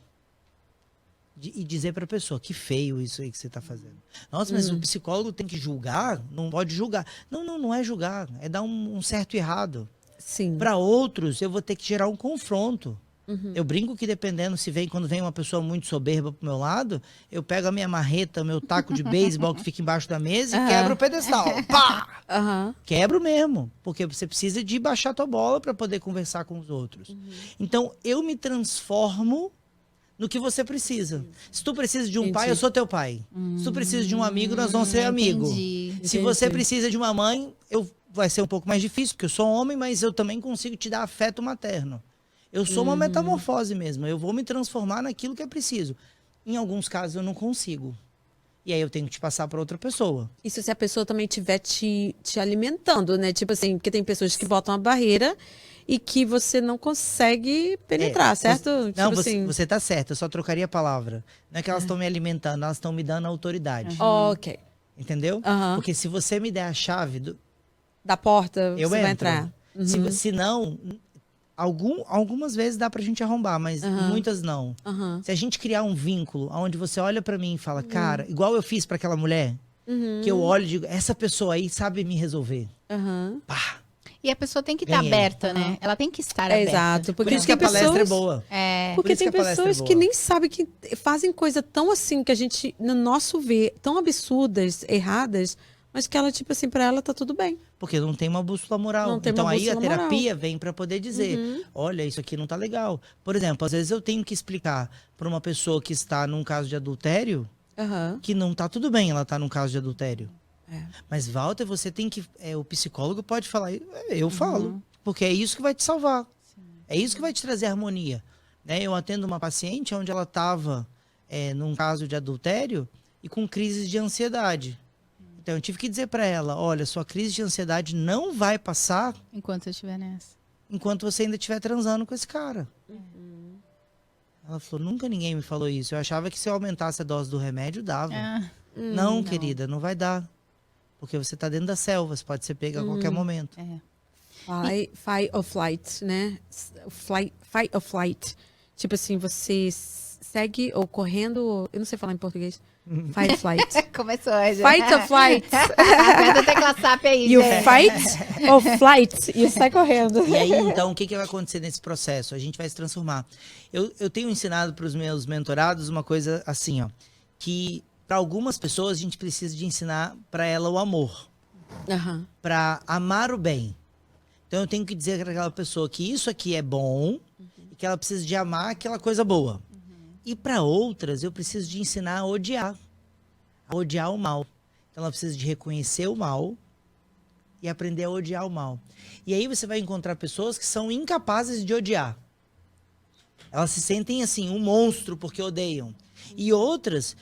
E dizer para a pessoa, que feio isso aí que você está fazendo. Nossa, mas o psicólogo tem que julgar? Não pode julgar. Não é julgar. É dar um certo e errado. Sim. Para outros, eu vou ter que gerar um confronto. Eu brinco que dependendo quando vem uma pessoa muito soberba pro meu lado, eu pego a minha marreta, meu taco de beisebol que fica embaixo da mesa e quebro o pedestal. Pá! Quebro mesmo, porque você precisa de baixar tua bola para poder conversar com os outros. Então, eu me transformo no que você precisa. Se tu precisa de um pai, eu sou teu pai. Se tu precisa de um amigo, nós vamos ser amigo. Se você precisa de uma mãe, vai ser um pouco mais difícil, porque eu sou homem, mas eu também consigo te dar afeto materno. Eu sou uma metamorfose mesmo. Eu vou me transformar naquilo que é preciso. Em alguns casos, eu não consigo. E aí eu tenho que te passar para outra pessoa. Isso se a pessoa também estiver te alimentando, né? Tipo assim, porque tem pessoas que botam a barreira e que você não consegue penetrar, certo? Não, tipo assim... você tá certo. Eu só trocaria a palavra. Não é que elas estão me alimentando, elas estão me dando autoridade. Ok. Entendeu? Porque se você me der a chave da porta, eu você entro. vai entrar. Se não, Algumas vezes dá pra gente arrombar, mas muitas não. Aham. Se a gente criar um vínculo onde você olha pra mim e fala, cara, igual eu fiz pra aquela mulher, que eu olho e digo, essa pessoa aí sabe me resolver. Aham. Pá. E a pessoa tem que estar Ganhei. aberta, né? Ela tem que estar aberta. Exato. Por Porque isso que a tem palestra é pessoas... boa. É. Porque isso tem que a palestra é pessoas boa. que nem sabem que fazem coisa tão assim, que a gente, no nosso ver, tão absurdas, erradas, mas que ela, tipo assim, pra ela tá tudo bem. Porque não tem uma bússola moral. Não tem Então uma aí a bússola terapia vem pra poder dizer, olha, isso aqui não tá legal. Por exemplo, às vezes eu tenho que explicar pra uma pessoa que está num caso de adultério Aham. que não tá tudo bem ela tá num caso de adultério. É. Mas, Walter, você tem que... o psicólogo pode falar, eu falo. Porque é isso que vai te salvar. É isso que vai te trazer harmonia. Né? Eu atendo uma paciente onde ela estava num caso de adultério e com crises de ansiedade. Então, eu tive que dizer para ela, olha, sua crise de ansiedade não vai passar Enquanto eu estiver nessa. enquanto você ainda estiver transando com esse cara. Ela falou, nunca ninguém me falou isso. Eu achava que se eu aumentasse a dose do remédio, dava. Ah, Não, querida, não vai dar. Porque você está dentro da selva, você pode ser pega a qualquer momento. é. Fight or flight, né? Fight or flight. Tipo assim, você segue ou correndo... Eu não sei falar em português. Fight or flight. Começou hoje. Fight or flight. Aperta a tecla SAP aí, You gente. fight or flight. E sai correndo. E aí, então, o que vai acontecer nesse processo? A gente vai se transformar. Eu tenho ensinado para os meus mentorados uma coisa assim, ó. Que para algumas pessoas a gente precisa de ensinar para ela o amor. Aham. Para amar o bem. Então eu tenho que dizer para aquela pessoa que isso aqui é bom e que ela precisa de amar aquela coisa boa. E para outras eu preciso de ensinar a odiar o mal. Então ela precisa de reconhecer o mal e aprender a odiar o mal. E aí você vai encontrar pessoas que são incapazes de odiar. Elas se sentem assim, um monstro porque odeiam. E outras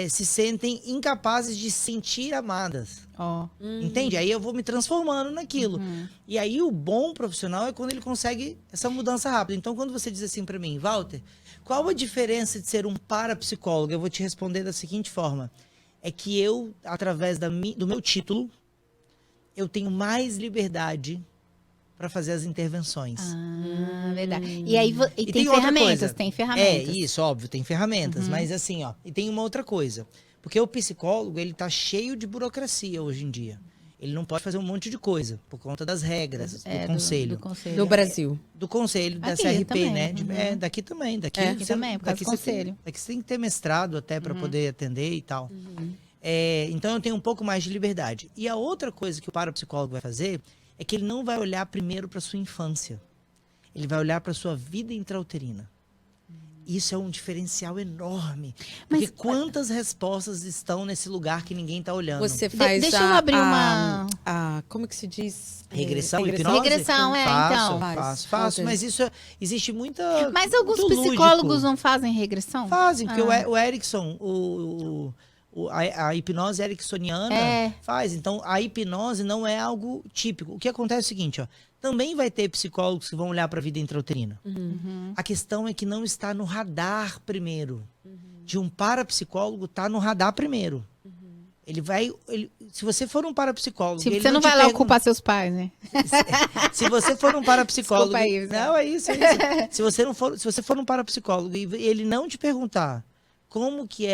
se sentem incapazes de se sentir amadas. Ó. Entende? Aí eu vou me transformando naquilo. E aí o bom profissional é quando ele consegue essa mudança rápida. Então quando você diz assim pra mim, Walter, qual a diferença de ser um parapsicólogo? Eu vou te responder da seguinte forma. É que eu, através do meu título, eu tenho mais liberdade para fazer as intervenções. Ah, verdade. E aí E tem outra ferramentas, coisa. tem ferramentas. Isso, óbvio, tem ferramentas. Mas assim, ó, e tem uma outra coisa. Porque o psicólogo, ele tá cheio de burocracia hoje em dia. Ele não pode fazer um monte de coisa, por conta das regras do conselho. Do conselho. Do Brasil. Do conselho, da Aqui CRP, também, né? Daqui também. Daqui, Aqui também, por causa do você tem, conselho. daqui você tem que ter mestrado até para poder atender e tal. Então eu tenho um pouco mais de liberdade. E a outra coisa que o parapsicólogo vai fazer é que ele não vai olhar primeiro para sua infância. Ele vai olhar para sua vida intrauterina. Isso é um diferencial enorme. Porque quantas respostas estão nesse lugar que ninguém está olhando? Você faz deixa eu abrir uma... como que se diz? Regressão, hipnose? Regressão, então. Faço. Mas isso, existe muita... Mas alguns muito psicólogos lúdico. não fazem regressão? Fazem, porque o Erickson, a hipnose ericksoniana faz. Então, a hipnose não é algo típico. O que acontece é o seguinte, ó. Também vai ter psicólogos que vão olhar para a vida intrauterina. A questão é que não está no radar primeiro. De um parapsicólogo, está no radar primeiro. Se você for um parapsicólogo... Se ele você não te vai lá pergunta- ocupar seus pais, né? Se você for um parapsicólogo... Desculpa aí, Zé. Não, é isso. Se você for um parapsicólogo e ele não te perguntar como que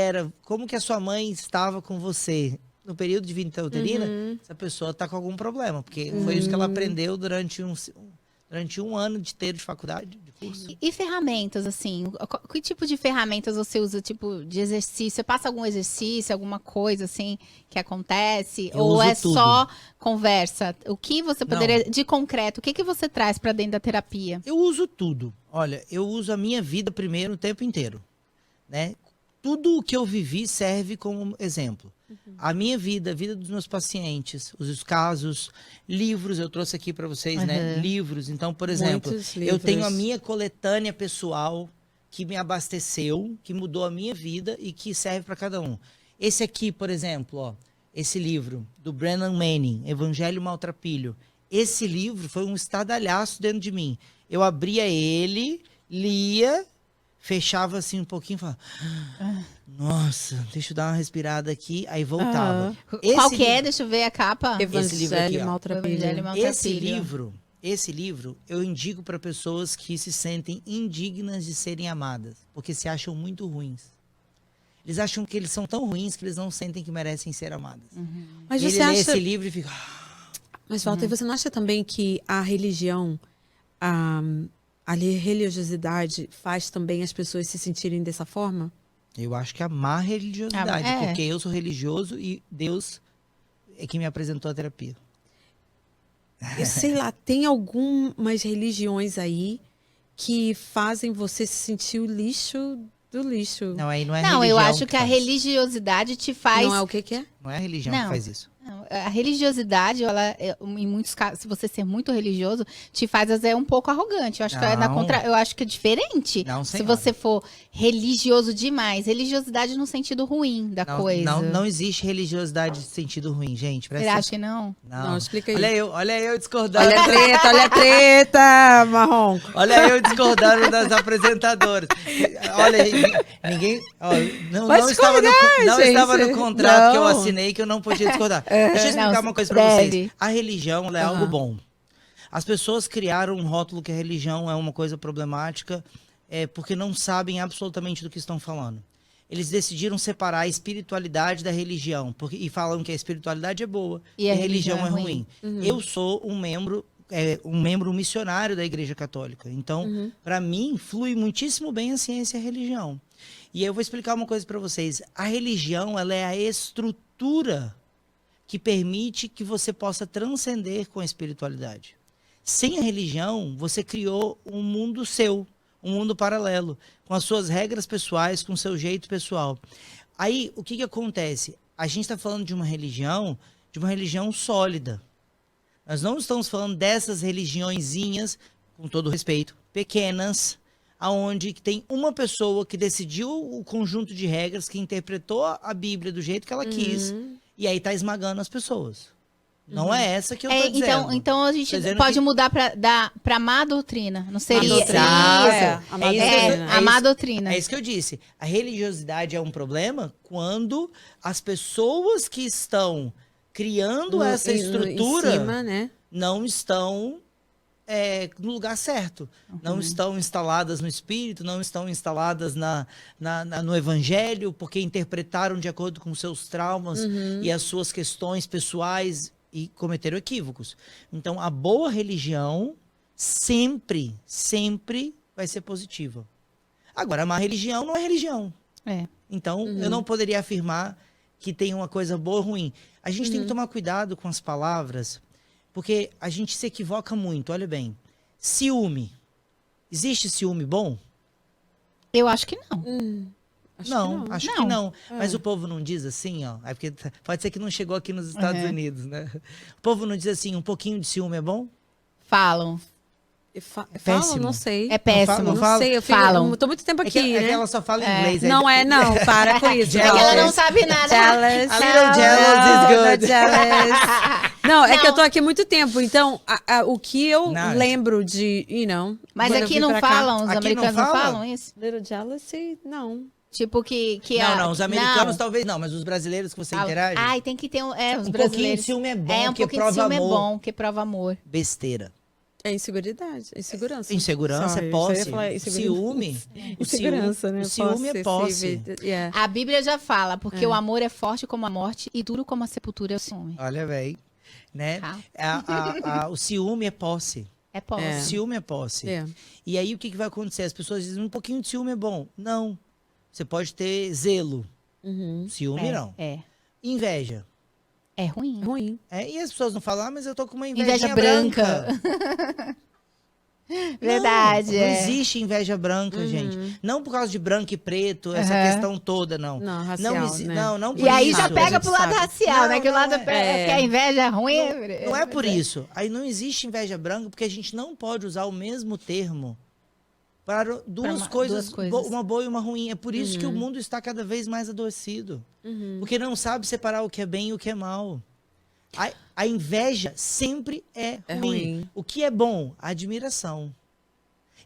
a sua mãe estava com você no período de vida intrauterina, essa pessoa está com algum problema, porque foi isso que ela aprendeu durante um ano de faculdade, de curso. E ferramentas, assim? Que tipo de ferramentas você usa, tipo, de exercício? Você passa algum exercício, alguma coisa, assim, que acontece? Eu Ou uso é tudo. só conversa? O que você poderia... De concreto, o que você traz para dentro da terapia? Eu uso tudo. Olha, eu uso a minha vida primeiro o tempo inteiro, né? Tudo o que eu vivi serve como exemplo. A minha vida, a vida dos meus pacientes, os casos, livros, eu trouxe aqui para vocês, né? Livros. Então, por exemplo, Muitos eu livros. tenho a minha coletânea pessoal que me abasteceu, que mudou a minha vida e que serve para cada um. Esse aqui, por exemplo, ó, esse livro do Brennan Manning, Evangelho Maltrapilho. Esse livro foi um estardalhaço dentro de mim. Eu abria ele, lia, fechava assim um pouquinho e falava... Nossa, deixa eu dar uma respirada aqui, aí voltava. Qual que é? Deixa eu ver a capa. Esse livro aqui, Evangelho ó. Maltrapilho. Evangelho Maltrapilho. Esse livro, esse livro eu indico para pessoas que se sentem indignas de serem amadas, porque se acham muito ruins. Eles acham que eles são tão ruins que eles não sentem que merecem ser amadas. Mas E ele você lê acha... esse livro e fica... Mas, Walter, você não acha também que a religião, a religiosidade faz também as pessoas se sentirem dessa forma? Eu acho que a má religiosidade, porque eu sou religioso e Deus é que me apresentou a terapia. Eu sei lá, tem algumas religiões aí que fazem você se sentir o lixo do lixo. Não, aí não é Não, religião eu acho que a faz. religiosidade te faz. Não é o que é? Não é a religião Não. que faz isso. Não, a religiosidade, ela, em muitos casos, se você ser muito religioso, te faz às vezes um pouco arrogante. Eu acho que é Não. eu acho que é diferente. Não, Se senhora. você for religioso demais, religiosidade no sentido ruim da coisa. Não existe religiosidade de sentido ruim, gente. Você Presta acha que não? Não, explica aí. Olha eu discordando. Olha a treta, Marrom. Olha eu discordando das apresentadoras. Olha, ninguém. Ó, não estava gente. no contrato que eu Não. assinei que eu não podia discordar. Deixa eu explicar Não, uma coisa pra deve. vocês. A religião ela é algo bom. As pessoas criaram um rótulo que a religião é uma coisa problemática porque não sabem absolutamente do que estão falando. Eles decidiram separar a espiritualidade da religião e falam que a espiritualidade é boa e a religião é ruim. Eu sou um membro missionário da Igreja Católica. Então, para mim, flui muitíssimo bem a ciência e a religião. E eu vou explicar uma coisa para vocês. A religião ela é a estrutura que permite que você possa transcender com a espiritualidade. Sem a religião, você criou um mundo seu, um mundo paralelo, com as suas regras pessoais, com o seu jeito pessoal. Aí, o que acontece? A gente está falando de uma religião sólida. Nós não estamos falando dessas religiõezinhas, com todo respeito, pequenas, aonde tem uma pessoa que decidiu o conjunto de regras, que interpretou a Bíblia do jeito que ela quis, e aí está esmagando as pessoas. Não é essa que eu tô dizendo. Então a gente Dizendo pode que- mudar para má doutrina. Não seria Exato. A má É isso, doutrina. a má doutrina. É isso que eu disse. A religiosidade é um problema quando as pessoas que estão criando essa estrutura Em cima, né? não estão no lugar certo. Não estão instaladas no Espírito, não estão instaladas no Evangelho, porque interpretaram de acordo com seus traumas e as suas questões pessoais e cometeram equívocos. Então, a boa religião sempre vai ser positiva. Agora, a má religião não é religião. É. Então, eu não poderia afirmar que tem uma coisa boa ou ruim. A gente tem que tomar cuidado com as palavras, porque a gente se equivoca muito. Olha bem, ciúme. Existe ciúme bom? Eu acho que não. Acho que Não. não. Mas o povo não diz assim, ó. É porque pode ser que não chegou aqui nos Estados Unidos, né? O povo não diz assim, um pouquinho de ciúme é bom? Falam. Fala, péssimo. não sei. É péssimo. Não Não fala? sei, Falam. eu tô muito tempo É que, aqui, é né? que ela só fala inglês. Não para com isso. É É que ela não Walter. sabe nada. Jealous. A little jealous is good. Not jealous. Não, é que Não. eu tô aqui há muito tempo, então o que eu Não. lembro de, Mas quando eu aqui vim não pra cá- falam, os Aqui não americanos não fala? falam isso? Little jealousy, não. Tipo que Não, os americanos talvez não, mas os brasileiros que você interage, Ai, tem que ter os um pouquinho de brasileiros. ciúme é bom, um porque pouquinho de prova ciúme amor. é bom, que prova amor. Besteira. É inseguridade, insegurança. Insegurança Sorry, é eu posse. só ia falar Ciúme. Insegurança, né? O ciúme é posse. Yeah. A Bíblia já fala, porque o amor é forte como a morte e duro como a sepultura é o ciúme. Olha, velho. Né? Tá. O ciúme é posse. É posse. É. Ciúme é posse. É. E aí o que vai acontecer? As pessoas dizem, um pouquinho de ciúme é bom. Não. Você pode ter zelo. Ciúme não. É. Inveja. É ruim. Ruim. E as pessoas não falam, mas eu tô com uma Inveja inveja branca. Verdade, Não existe inveja branca, Uhum. gente. Não por causa de branco e preto, essa Aham. questão toda, não. Não, racial, né? Não por E aí isso. já pega a gente pro lado sabe. racial, Não, né? Que o lado não que a inveja é ruim. Não é por isso. Aí não existe inveja branca, porque a gente não pode usar o mesmo termo para duas coisas, uma boa e uma ruim. É por isso que o mundo está cada vez mais adoecido. Porque não sabe separar o que é bem e o que é mal. A inveja sempre é ruim. O que é bom? A admiração.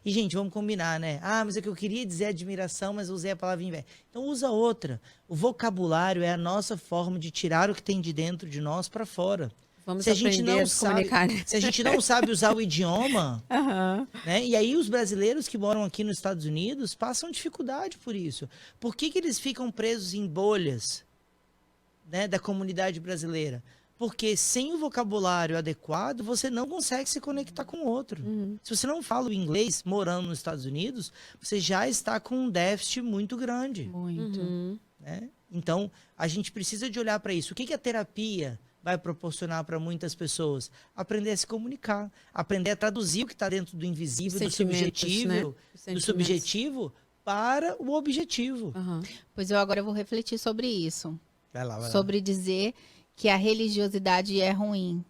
E, gente, vamos combinar, né? Mas é que eu queria dizer admiração, mas eu usei a palavra inveja. Então, usa outra. O vocabulário é a nossa forma de tirar o que tem de dentro de nós para fora. Vamos Se a gente aprender não a se comunicar. Né? Se a gente não sabe usar o idioma, Aham. né? E aí os brasileiros que moram aqui nos Estados Unidos passam dificuldade por isso. Por que eles ficam presos em bolhas, né, da comunidade brasileira? Porque sem o vocabulário adequado, você não consegue se conectar com o outro. Se você não fala o inglês morando nos Estados Unidos, você já está com um déficit muito grande. Muito. Né? Então, a gente precisa de olhar para isso. O que a terapia vai proporcionar para muitas pessoas? Aprender a se comunicar, aprender a traduzir o que está dentro do invisível, do subjetivo, né? do subjetivo para o objetivo. Aham. Pois agora eu vou refletir sobre isso. Vai lá. Sobre dizer que a religiosidade é ruim.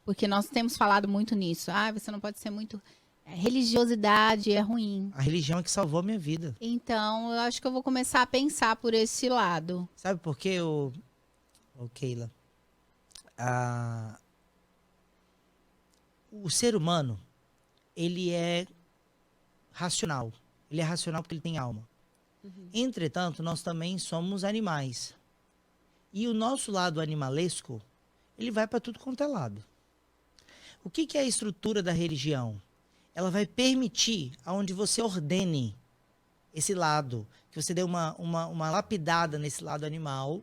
Porque nós temos falado muito nisso. Ah, você não pode ser muito... Religiosidade é ruim. A religião é que salvou a minha vida. Então, eu acho que eu vou começar a pensar por esse lado. Sabe por quê, Keila? O ser humano, ele é racional. Ele é racional porque ele tem alma. Entretanto, nós também somos animais. E o nosso lado animalesco, ele vai para tudo quanto é lado. O que é a estrutura da religião? Ela vai permitir aonde você ordene esse lado, que você dê uma lapidada nesse lado animal,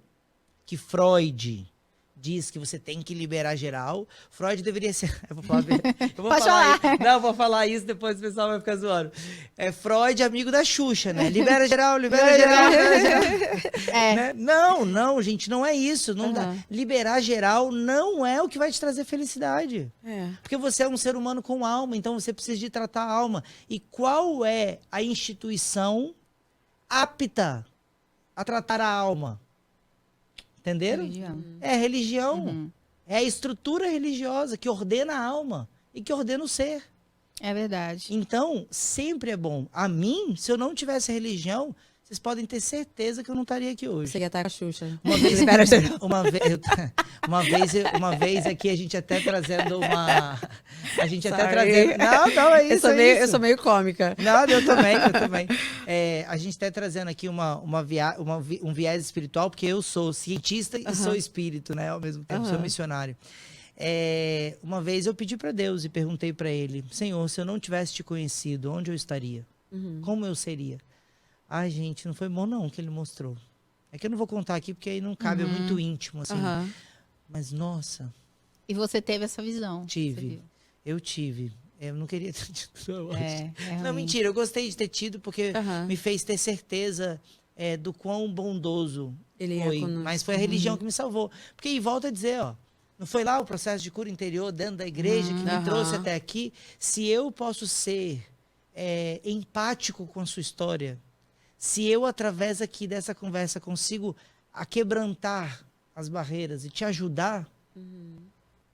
que Freud diz que você tem que liberar geral. Freud deveria ser... Eu vou falar... Pode falar. Não, vou falar isso, depois o pessoal vai ficar zoando. Freud, amigo da Xuxa, né? Libera geral, libera geral, libera geral. Né? Não, gente, não é isso. Não dá. Liberar geral não é o que vai te trazer felicidade. Porque você é um ser humano com alma, então você precisa de tratar a alma. E qual é a instituição apta a tratar a alma? Entenderam? Religião. É a religião. É a estrutura religiosa que ordena a alma e que ordena o ser. É verdade. Então, sempre é bom. A mim, se eu não tivesse religião, vocês podem ter certeza que eu não estaria aqui hoje. Você ia estar com a Xuxa. Uma vez aqui a gente até trazendo uma... A gente até Sorry. trazendo... Não, é isso, Eu sou meio cômica. Não, eu também. A gente está trazendo aqui um viés espiritual, porque eu sou cientista e sou espírito, né? Ao mesmo tempo, sou missionário. Uma vez eu pedi para Deus e perguntei para ele: Senhor, se eu não tivesse te conhecido, onde eu estaria? Como eu seria? Ai, gente, não foi bom não que ele mostrou. É que eu não vou contar aqui, porque aí não cabe, é muito íntimo, assim. Mas, nossa... E você teve essa visão. Eu tive. Eu não queria ter tido hoje. Não, ruim. mentira, eu gostei de ter tido, porque me fez ter certeza do quão bondoso Ele foi. é conosco. Mas foi a religião que me salvou. Porque, e volta a dizer, ó, não foi lá o processo de cura interior dentro da igreja que me trouxe até aqui? Se eu posso ser empático com a sua história, se eu, através aqui dessa conversa, consigo quebrantar as barreiras e te ajudar,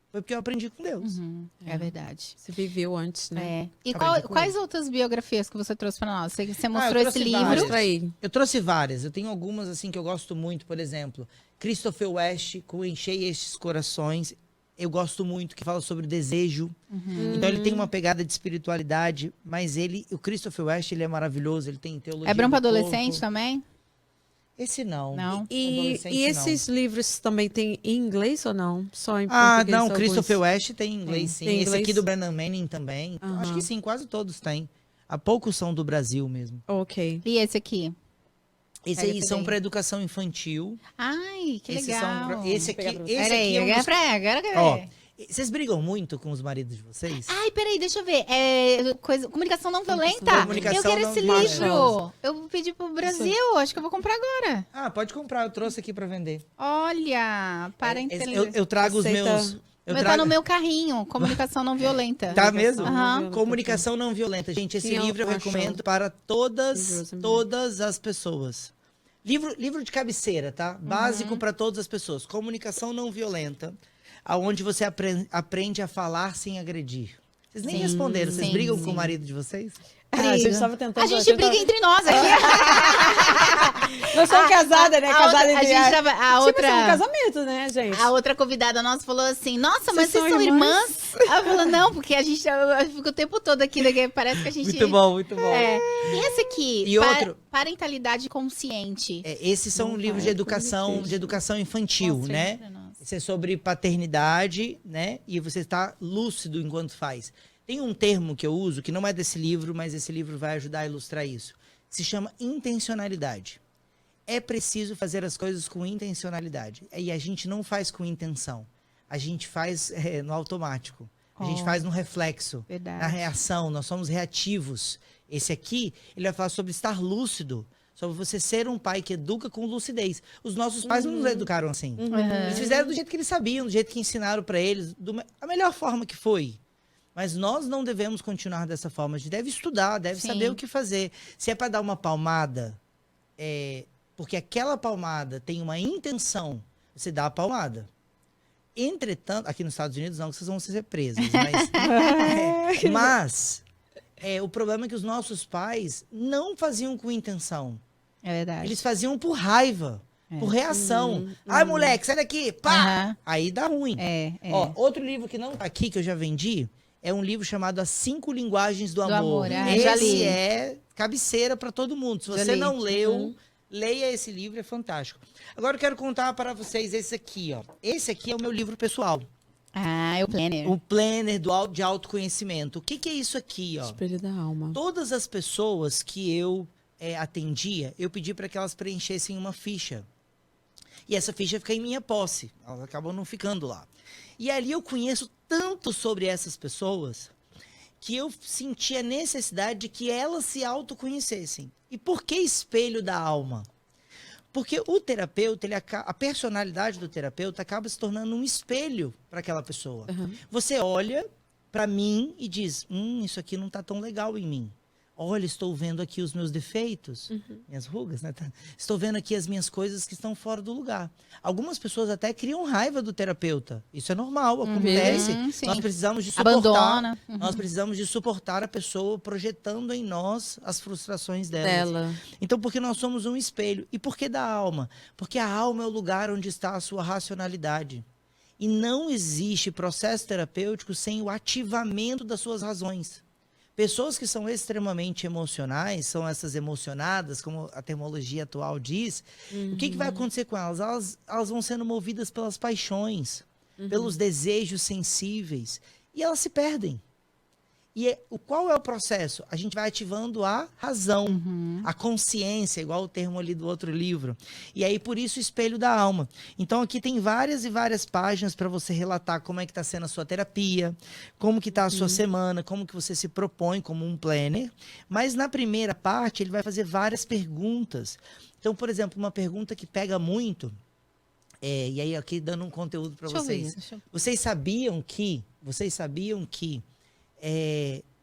foi porque eu aprendi com Deus. É verdade. Você viveu antes, né? E Aprendi com quais outras biografias que você trouxe para nós? Você mostrou esse livro. várias. Aí. Eu trouxe várias. Eu tenho algumas assim que eu gosto muito. Por exemplo, Christopher West, com Enchei Estes Corações. Eu gosto muito, que fala sobre desejo. Então ele tem uma pegada de espiritualidade, mas o Christopher West, ele é maravilhoso, ele tem teologia É bom para do adolescente corpo. também? Esse não. Não. E esses livros também tem em inglês ou não? Só em Ah, português? não, alguns? Christopher West tem em inglês, sim. Tem Esse inglês? aqui do Brennan Manning também. Acho que sim, quase todos têm. Há poucos são do Brasil mesmo. Ok. E esse aqui? Esse Pega aí esse são daí. para educação infantil. Ai, que Esses legal. são esse aqui Peraí, é um dos... agora que Ó, vocês brigam muito com os maridos de vocês? Ai, peraí, deixa eu ver. Comunicação não violenta. Comunicação eu quero não esse violenta. livro. Eu pedi pro Brasil, acho que eu vou comprar agora. Ah, pode comprar, eu trouxe aqui para vender. Olha, para entender. Eu trago os Aceita- meus... Eu Tá trago... no meu carrinho, comunicação não violenta. Tá mesmo? Aham. Comunicação não violenta. Gente, esse Quem livro eu achou? recomendo para todas Livros, as pessoas. Livro de cabeceira, tá? Básico para todas as pessoas. Comunicação não violenta, aonde você aprende a falar sem agredir. Vocês nem responderam. Vocês sim, brigam sim. com o marido de vocês? a gente estava tentando... A gente briga entre nós aqui. Nós somos casadas, né? Casada a gente tava, a Tipo, outra... isso é um casamento, né, gente? A outra convidada nossa falou assim, nossa, mas Vocês vocês são são irmãs? irmãs? Ela falou, não, porque a gente fica o tempo todo aqui, daqui, parece que a gente... Muito bom, muito bom. E esse aqui, E outro? parentalidade consciente. Esses são livros de educação infantil, Mostra né? aí pra nós. Isso é sobre paternidade, né? E você está lúcido enquanto faz. Tem um termo que eu uso, que não é desse livro, mas esse livro vai ajudar a ilustrar isso. Se chama intencionalidade. É preciso fazer as coisas com intencionalidade. E a gente não faz com intenção. A gente faz no automático. A gente faz no reflexo, Verdade. na reação. Nós somos reativos. Esse aqui, ele vai falar sobre estar lúcido. Sobre você ser um pai que educa com lucidez. Os nossos pais não nos educaram assim. Eles fizeram do jeito que eles sabiam, do jeito que ensinaram para eles, a melhor forma que foi. Mas nós não devemos continuar dessa forma. A gente deve estudar, deve Sim. saber o que fazer. Se é para dar uma palmada, porque aquela palmada tem uma intenção, você dá a palmada. Entretanto, aqui nos Estados Unidos não, que vocês vão ser presas, mas o problema é que os nossos pais não faziam com intenção. É verdade. Eles faziam por raiva, por reação. Ai, moleque, sai daqui, pá! Aham. Aí dá ruim. É. Ó, outro livro que não tá aqui, que eu já vendi, é um livro chamado As 5 Linguagens do Amor. Amor. Ah, já li. Esse é cabeceira para todo mundo. Se Já você li. não leu, leia esse livro, é fantástico. Agora eu quero contar para vocês esse aqui, ó. Esse aqui é o meu livro pessoal. Ah, é o planner. O Planner de autoconhecimento. O que é isso aqui, ó? Espelho da alma. Todas as pessoas que eu atendia, eu pedi para que elas preenchessem uma ficha. E essa ficha fica em minha posse. Elas acabam não ficando lá. E ali eu conheço tanto sobre essas pessoas que eu senti a necessidade de que elas se autoconhecessem. E por que espelho da alma? Porque o terapeuta, a personalidade do terapeuta acaba se tornando um espelho para aquela pessoa. Você olha para mim e diz, isso aqui não está tão legal em mim. Olha, estou vendo aqui os meus defeitos, minhas rugas, né? Estou vendo aqui as minhas coisas que estão fora do lugar. Algumas pessoas até criam raiva do terapeuta. Isso é normal, acontece. Sim. Nós precisamos de suportar. Abandona. Nós precisamos de suportar a pessoa projetando em nós as frustrações dela. Então, porque nós somos um espelho. E por que da alma? Porque a alma é o lugar onde está a sua racionalidade. E não existe processo terapêutico sem o ativamento das suas razões. Pessoas que são extremamente emocionais, são essas emocionadas, como a terminologia atual diz, o que vai acontecer com elas? Elas vão sendo movidas pelas paixões, pelos desejos sensíveis, e elas se perdem. E qual é o processo? A gente vai ativando a razão, a consciência, igual o termo ali do outro livro. E aí, por isso, o espelho da alma. Então, aqui tem várias e várias páginas para você relatar como é que está sendo a sua terapia, como que está a sua semana, como que você se propõe como um planner. Mas na primeira parte, ele vai fazer várias perguntas. Então, por exemplo, uma pergunta que pega muito, e aí aqui dando um conteúdo para vocês. Vocês sabiam que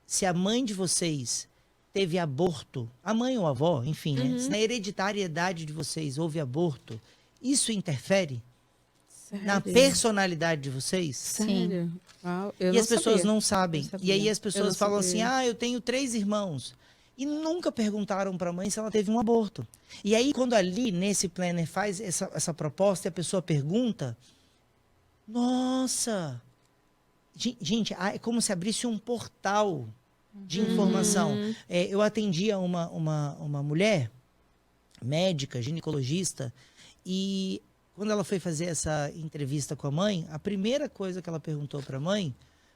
se a mãe de vocês teve aborto, a mãe ou a avó, enfim, né? Se na hereditariedade de vocês houve aborto, isso interfere na personalidade de vocês? Sério? Uau, eu E não as pessoas sabia. não sabem. Eu E aí sabia. as pessoas falam assim, eu tenho 3 irmãos. E nunca perguntaram para a mãe se ela teve um aborto. E aí, quando ali, nesse planner, faz essa proposta e a pessoa pergunta, nossa... Gente, é como se abrisse um portal de informação. Eu atendia uma mulher, médica, ginecologista, e quando ela foi fazer essa entrevista com a mãe, a primeira coisa que ela perguntou para a mãe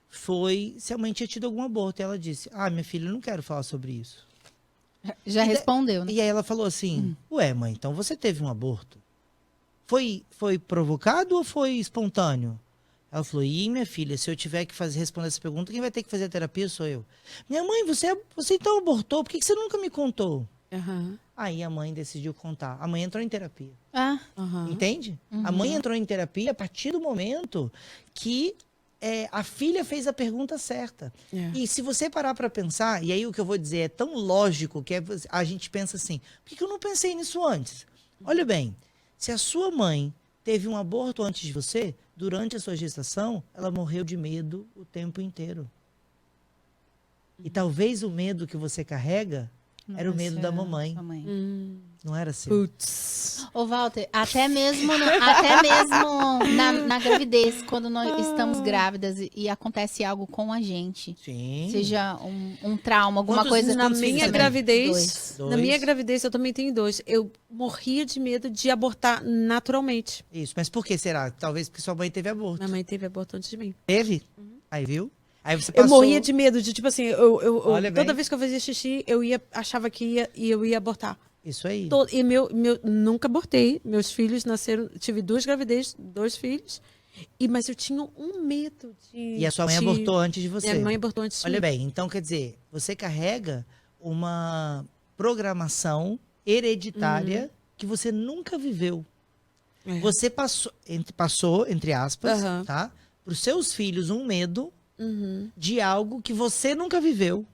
foi se a mãe tinha tido algum aborto. E ela disse, minha filha, eu não quero falar sobre isso. Já respondeu, né? E aí ela falou assim, ué, mãe, então você teve um aborto? Foi provocado ou foi espontâneo? Ela falou, minha filha, se eu tiver que responder essa pergunta, quem vai ter que fazer a terapia sou eu. Minha mãe, você então abortou, por que você nunca me contou? Aí a mãe decidiu contar. A mãe entrou em terapia. Entende? A mãe entrou em terapia a partir do momento que a filha fez a pergunta certa. E se você parar para pensar, e aí o que eu vou dizer é tão lógico que a gente pensa assim, por que eu não pensei nisso antes? Olha bem, se a sua mãe teve um aborto antes de você, durante a sua gestação, ela morreu de medo o tempo inteiro. E talvez o medo que você carrega Era o medo da mamãe. Sua mãe. Não era assim. Putz. Ô, Walter, até mesmo na gravidez, quando nós estamos grávidas e acontece algo com a gente, Sim. seja um trauma, alguma Quantos- coisa. Na quantos filhos minha você tem? gravidez, Dois. na minha gravidez eu também tenho 2. Eu morria de medo de abortar naturalmente. Isso, mas por que será? Talvez porque sua mãe teve aborto. Minha mãe teve aborto antes de mim. Teve? Aí, viu? Aí você Eu passou... morria de medo de, tipo assim, Olha toda bem. vez que eu fazia xixi, achava que eu ia abortar. Isso aí. E nunca abortei. Meus filhos nasceram, tive 2 gravidez, 2 filhos. Mas eu tinha um medo de. E a sua mãe abortou antes de você. Minha mãe abortou antes de Olha mim. bem, então quer dizer, você carrega uma programação hereditária que você nunca viveu. É. Você passou, entre aspas, Aham. tá? Para os seus filhos um medo Uhum. de algo que você nunca viveu.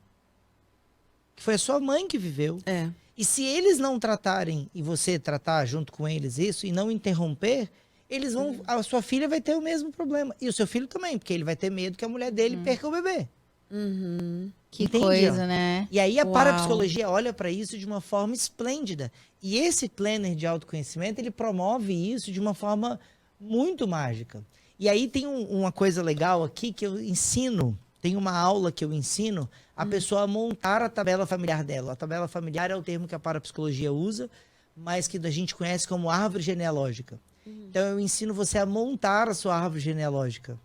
Que foi a sua mãe que viveu. É. E se eles não tratarem e você tratar junto com eles isso e não interromper, eles vão, a sua filha vai ter o mesmo problema. E o seu filho também, porque ele vai ter medo que a mulher dele perca o bebê. Uhum. Que Entende, coisa, ó? né? E aí a Uau. parapsicologia olha para isso de uma forma esplêndida. E esse planner de autoconhecimento, ele promove isso de uma forma muito mágica. E aí tem uma coisa legal aqui que eu ensino, tem uma aula que eu ensino a pessoa a montar a tabela familiar dela. A tabela familiar é o termo que a parapsicologia usa, mas que a gente conhece como árvore genealógica. Então eu ensino você a montar a sua árvore genealógica.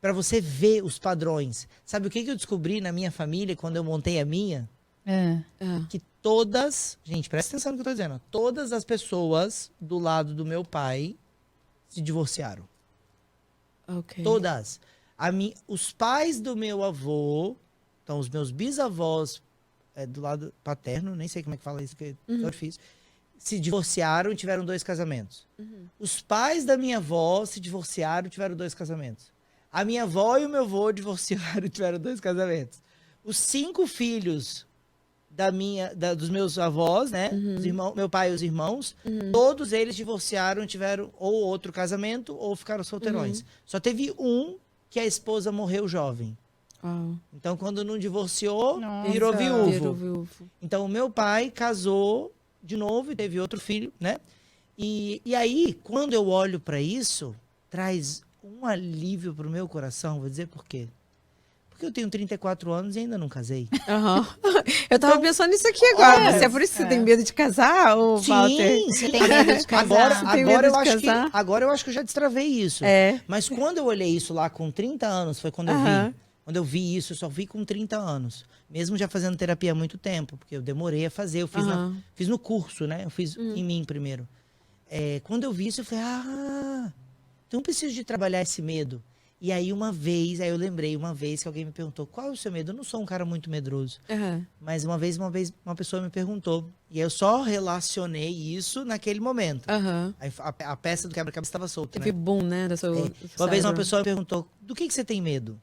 Para você ver os padrões. Sabe o que eu descobri na minha família quando eu montei a minha? Que todas, gente, presta atenção no que eu tô dizendo. Todas as pessoas do lado do meu pai se divorciaram. Ok. Todas. Os pais do meu avô, então os meus bisavós do lado paterno, nem sei como é que fala isso, que é tão difícil, se divorciaram e tiveram 2 casamentos. Os pais da minha avó se divorciaram e tiveram 2 casamentos. A minha avó e o meu avô divorciaram e tiveram 2 casamentos. Os 5 filhos dos meus avós, né? Os meu pai e os irmãos, todos eles divorciaram, tiveram ou outro casamento ou ficaram solteirões. Só teve um que a esposa morreu jovem. Uau. Então, quando não divorciou, Nossa. virou viúvo. Virou viúvo. Então, o meu pai casou de novo e teve outro filho, né? E aí, quando eu olho para isso, traz um alívio pro meu coração. Vou dizer por quê. Porque eu tenho 34 anos e ainda não casei. Aham. Eu tava pensando nisso aqui agora. Você é por isso que você tem medo de casar, ô Walter? Você tem medo de casar? Você tem medo de casar? Agora eu acho que eu já destravei isso. É. Mas quando eu olhei isso lá com 30 anos, foi quando eu Aham. vi. Quando eu vi isso, eu só vi com 30 anos. Mesmo já fazendo terapia há muito tempo, porque eu demorei a fazer. Eu fiz, Aham. fiz no curso, né? Eu fiz em mim primeiro. Quando eu vi isso, eu falei, então eu preciso de trabalhar esse medo. E aí eu lembrei uma vez que alguém me perguntou, qual é o seu medo? Eu não sou um cara muito medroso. Aham. Mas uma vez uma pessoa me perguntou. E eu só relacionei isso naquele momento. Aham. Aí a peça do quebra-cabeça estava solta, Teve né? boom, né? Da sua, Uma do vez uma cérebro. pessoa me perguntou, do que você tem medo?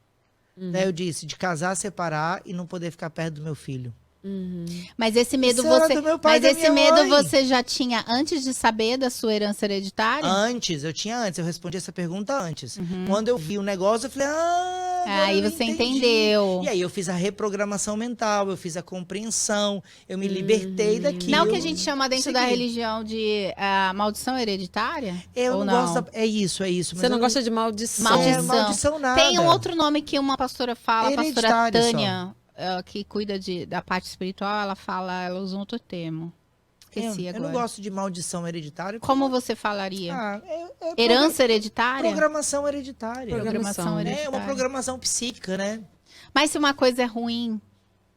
Daí eu disse, de casar, separar e não poder ficar perto do meu filho. Mas esse medo Isso era você. do meu pai e Mas da esse minha medo mãe. você já tinha antes de saber da sua herança hereditária? Eu respondi essa pergunta antes. Quando eu vi o negócio, eu falei, agora Aí eu você entendi. entendeu. E aí eu fiz a reprogramação mental, eu fiz a compreensão, eu me libertei daquilo. Não que a gente chama dentro da Segui. religião de maldição hereditária? Eu ou não gosto é isso. Você mas não eu gosta de maldição. Maldição. maldição nada. Tem um outro nome que uma pastora fala, a pastora Hereditário só. Tânia, que cuida da parte espiritual, ela usa um outro termo. Esqueci eu agora. não gosto de maldição hereditária. Como você falaria? É Herança hereditária? programação hereditária. Programação né? hereditária. É uma programação psíquica, né? Mas se uma coisa é ruim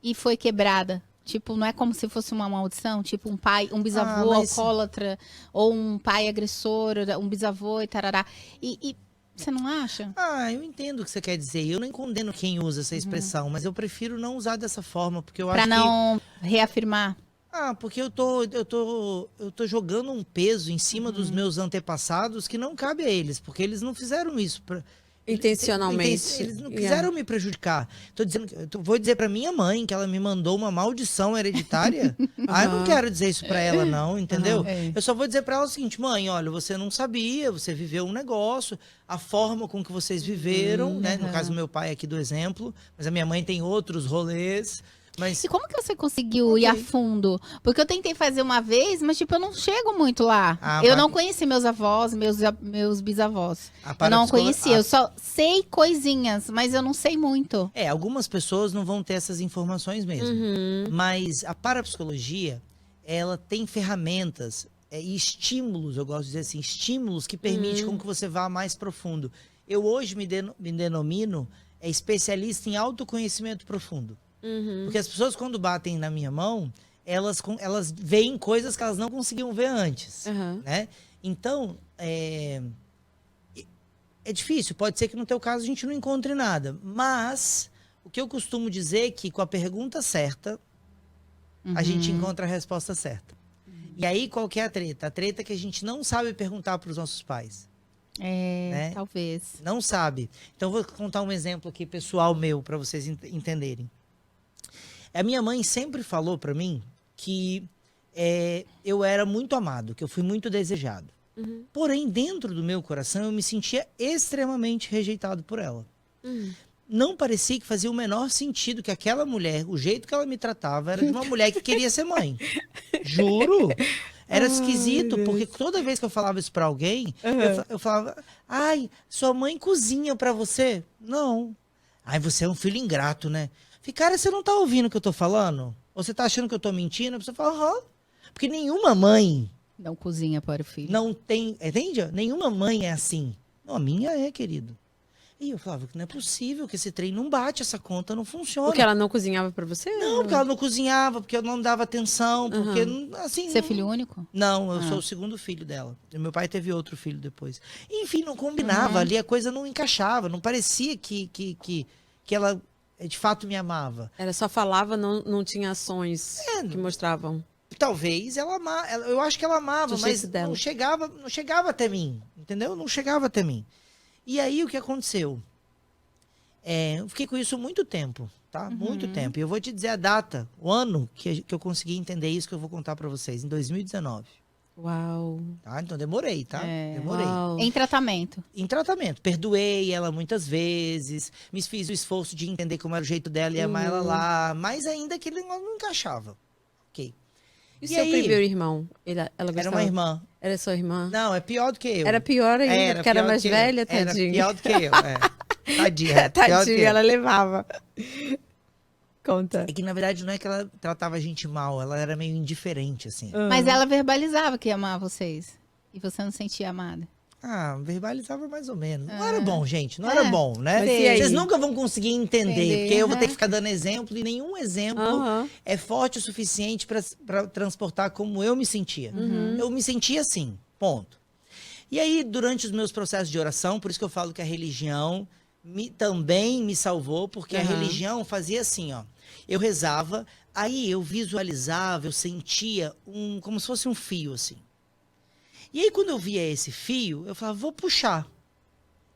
e foi quebrada, tipo, não é como se fosse uma maldição? Tipo, um pai, um bisavô mas- alcoólatra, ou um pai agressor, um bisavô e tarará. E você não acha? Eu entendo o que você quer dizer. Eu nem condeno quem usa essa expressão, mas eu prefiro não usar dessa forma, porque eu Pra acho não reafirmar. porque eu tô jogando um peso em cima dos meus antepassados que não cabe a eles, porque eles não fizeram isso Intencionalmente. Eles não quiseram me prejudicar. Vou dizer pra minha mãe que ela me mandou uma maldição hereditária. Eu não quero dizer isso pra ela não, entendeu? Eu só vou dizer pra ela o seguinte, mãe, olha, você não sabia, você viveu um negócio, a forma com que vocês viveram, né? No caso do meu pai aqui do exemplo, mas a minha mãe tem outros rolês. Mas E como que você conseguiu ir a fundo? Porque eu tentei fazer uma vez, mas tipo, eu não chego muito lá. Eu não conheci meus avós, meus bisavós. Eu não conhecia, eu só sei coisinhas, mas eu não sei muito. Algumas pessoas não vão ter essas informações mesmo. Mas a parapsicologia, ela tem ferramentas e estímulos, eu gosto de dizer assim, estímulos que permitem com que você vá mais profundo. Eu hoje me denomino especialista em autoconhecimento profundo. Porque as pessoas, quando batem na minha mão, elas veem coisas que elas não conseguiam ver antes. Né? Então, é difícil. Pode ser que no teu caso a gente não encontre nada. Mas, o que eu costumo dizer é que com a pergunta certa, a gente encontra a resposta certa. E aí, qual que é a treta? A treta é que a gente não sabe perguntar para os nossos pais. Né? Talvez. Não sabe. Então, vou contar um exemplo aqui pessoal meu, para vocês entenderem. A minha mãe sempre falou para mim que eu era muito amado, que eu fui muito desejado. Porém, dentro do meu coração, eu me sentia extremamente rejeitado por ela. Não parecia que fazia o menor sentido que aquela mulher, o jeito que ela me tratava, era de uma mulher que queria ser mãe. Juro! Era esquisito, porque toda vez que eu falava isso pra alguém, eu falava, ai, sua mãe cozinha pra você? Não. Ai, você é um filho ingrato, né? Falei, cara, você não tá ouvindo o que eu tô falando? Ou você tá achando que eu tô mentindo? A pessoa fala, aham. Porque nenhuma mãe... Não cozinha para o filho. Não tem... Entende? Nenhuma mãe é assim. Não, a minha é, querido. E eu falava que não é possível, que esse trem não bate, essa conta não funciona. Porque ela não cozinhava pra você? Não, porque ela não cozinhava, porque eu não dava atenção, porque, assim... Você é filho único? Não, eu sou o segundo filho dela. Meu pai teve outro filho depois. Enfim, não combinava ali, a coisa não encaixava, não parecia que ela de fato me amava. Ela só falava, não tinha ações que mostravam. Talvez ela amava, eu acho que ela amava, mas não chegava até mim, entendeu? Não chegava até mim. E aí, o que aconteceu? Eu fiquei com isso muito tempo, tá? Muito tempo. E eu vou te dizer a data, o ano que eu consegui entender isso, que eu vou contar pra vocês, em 2019. Uau. Tá? Então, demorei, tá? Demorei. Uau. Em tratamento? Em tratamento. Perdoei ela muitas vezes, me fiz o esforço de entender como era o jeito dela e amar ela lá, mas ainda aquele negócio não encaixava. Ok. E o seu primeiro irmão? Ela gostava? Era uma irmã. Era sua irmã? Não, é pior do que eu. Era pior ainda, porque era mais velha, tadinha. Era pior do que eu, Tadinha. Tadinha, ela levava. Conta. É que, na verdade, não é que ela tratava a gente mal, ela era meio indiferente, assim. Mas ela verbalizava que ia amar vocês. E você não sentia amada. Verbalizava mais ou menos. Não era bom, gente. Não era bom, né? Mas e aí? Vocês nunca vão conseguir entender, porque eu vou ter que ficar dando exemplo e nenhum exemplo é forte o suficiente para transportar como eu me sentia. Eu me sentia assim, ponto. E aí, durante os meus processos de oração, por isso que eu falo que a religião também me salvou, porque a religião fazia assim, ó. Eu rezava, aí eu visualizava, eu sentia como se fosse um fio, assim. E aí, quando eu via esse fio, eu falava, vou puxar.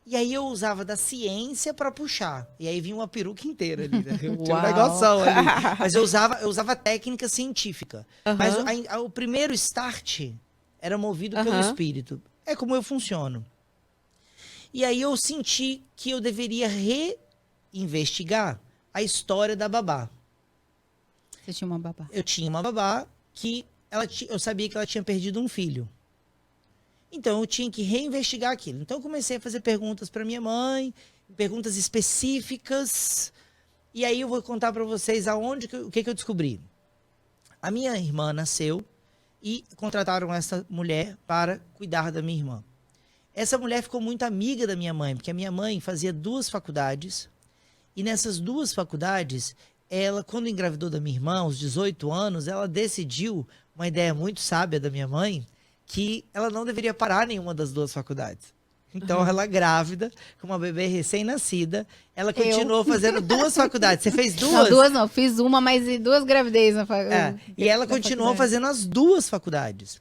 E aí, eu usava da ciência para puxar. E aí, vinha uma peruca inteira ali, né? Tinha um negoção ali. Mas eu usava técnica científica. Mas o primeiro start era movido pelo espírito. É como eu funciono. E aí, eu senti que eu deveria reinvestigar a história da babá. Você tinha uma babá? Eu tinha uma babá que eu sabia que ela tinha perdido um filho. Então, eu tinha que reinvestigar aquilo. Então, eu comecei a fazer perguntas para minha mãe, perguntas específicas. E aí, eu vou contar para vocês o que eu descobri. A minha irmã nasceu e contrataram essa mulher para cuidar da minha irmã. Essa mulher ficou muito amiga da minha mãe, porque a minha mãe fazia 2 faculdades. E nessas 2 faculdades, ela, quando engravidou da minha irmã, aos 18 anos, ela decidiu, uma ideia muito sábia da minha mãe, que ela não deveria parar nenhuma das 2 faculdades. Então, ela grávida, com uma bebê recém-nascida, ela continuou fazendo 2 faculdades. Você fez 2? Não, 2 não. Fiz uma, mas 2 gravidez na faculdade. E ela continuou fazendo as 2 faculdades.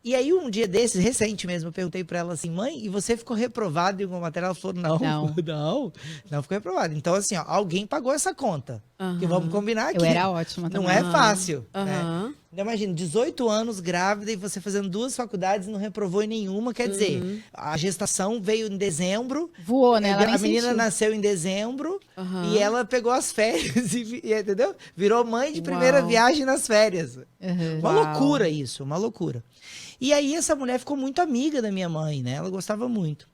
E aí, um dia desses, recente mesmo, eu perguntei pra ela assim, mãe, e você ficou reprovada em alguma matéria? Ela falou, não ficou reprovada. Então, assim, ó, alguém pagou essa conta. Que vamos combinar aqui. Eu era ótima também. Não é fácil, né? Imagina, 18 anos grávida e você fazendo 2 faculdades e não reprovou em nenhuma. Quer dizer, a gestação veio em dezembro. Voou, né? Ela nem A menina sentiu. nasceu em dezembro Aham. e ela pegou as férias, entendeu? Virou mãe de primeira Uau. viagem nas férias. Uhum. Uma Uau. loucura isso, uma loucura. E aí essa mulher ficou muito amiga da minha mãe, né? Ela gostava muito.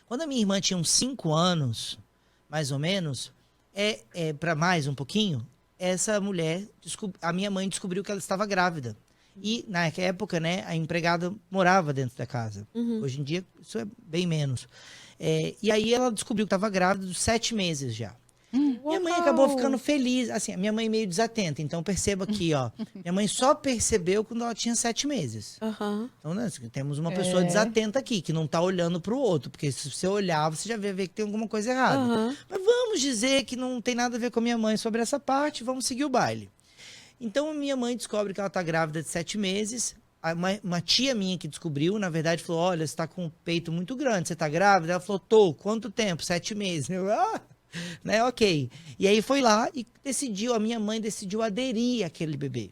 Quando a minha irmã tinha uns 5 anos, mais ou menos, para mais um pouquinho, essa mulher, a minha mãe descobriu que ela estava grávida. E, na época, né, a empregada morava dentro da casa. Hoje em dia, isso é bem menos. E aí ela descobriu que estava grávida dos 7 meses já. Minha mãe acabou ficando feliz. Assim, a minha mãe é meio desatenta. Então, perceba aqui, ó. Minha mãe só percebeu quando ela tinha 7 meses. Aham. Então, né, temos uma pessoa desatenta aqui, que não tá olhando pro outro. Porque se você olhar, você já vai ver que tem alguma coisa errada. Aham. Mas vamos dizer que não tem nada a ver com a minha mãe sobre essa parte, vamos seguir o baile. Então, minha mãe descobre que ela tá grávida de 7 meses. Uma tia minha que descobriu, na verdade, falou, olha, você tá com um peito muito grande, você tá grávida? Ela falou, tô, quanto tempo? 7 meses. Eu, né, ok. E aí foi lá e a minha mãe decidiu aderir àquele bebê,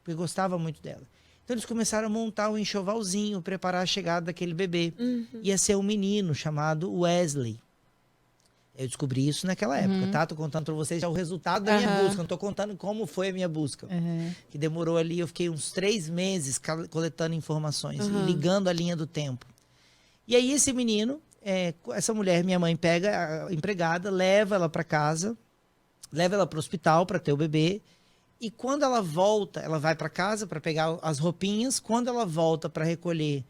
porque gostava muito dela. Então eles começaram a montar um enxovalzinho, preparar a chegada daquele bebê. Ia ser um menino chamado Wesley. Eu descobri isso naquela época, tá? Tô contando pra vocês já o resultado da minha busca, não tô contando como foi a minha busca. Que demorou ali, eu fiquei uns 3 meses coletando informações, e ligando a linha do tempo. E aí esse menino, essa mulher, minha mãe pega a empregada, leva ela para casa, leva ela para o hospital para ter o bebê. E quando ela volta, ela vai para casa para pegar as roupinhas. Quando ela volta para recolher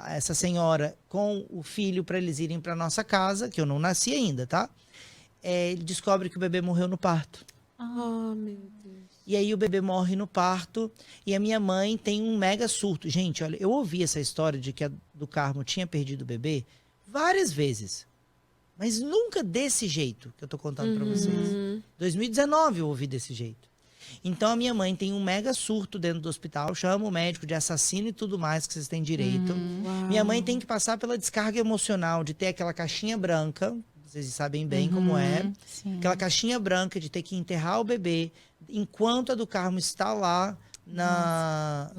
essa senhora com o filho para eles irem para nossa casa, que eu não nasci ainda, tá? Ele descobre que o bebê morreu no parto. Ah, meu Deus. E aí o bebê morre no parto e a minha mãe tem um mega surto. Gente, olha, eu ouvi essa história de que a do Carmo tinha perdido o bebê várias vezes. Mas nunca desse jeito que eu tô contando pra vocês. 2019 eu ouvi desse jeito. Então a minha mãe tem um mega surto dentro do hospital, chama o médico de assassino e tudo mais que vocês têm direito. Minha mãe tem que passar pela descarga emocional de ter aquela caixinha branca, vocês sabem bem como é. Sim. Aquela caixinha branca de ter que enterrar o bebê enquanto a do Carmo está lá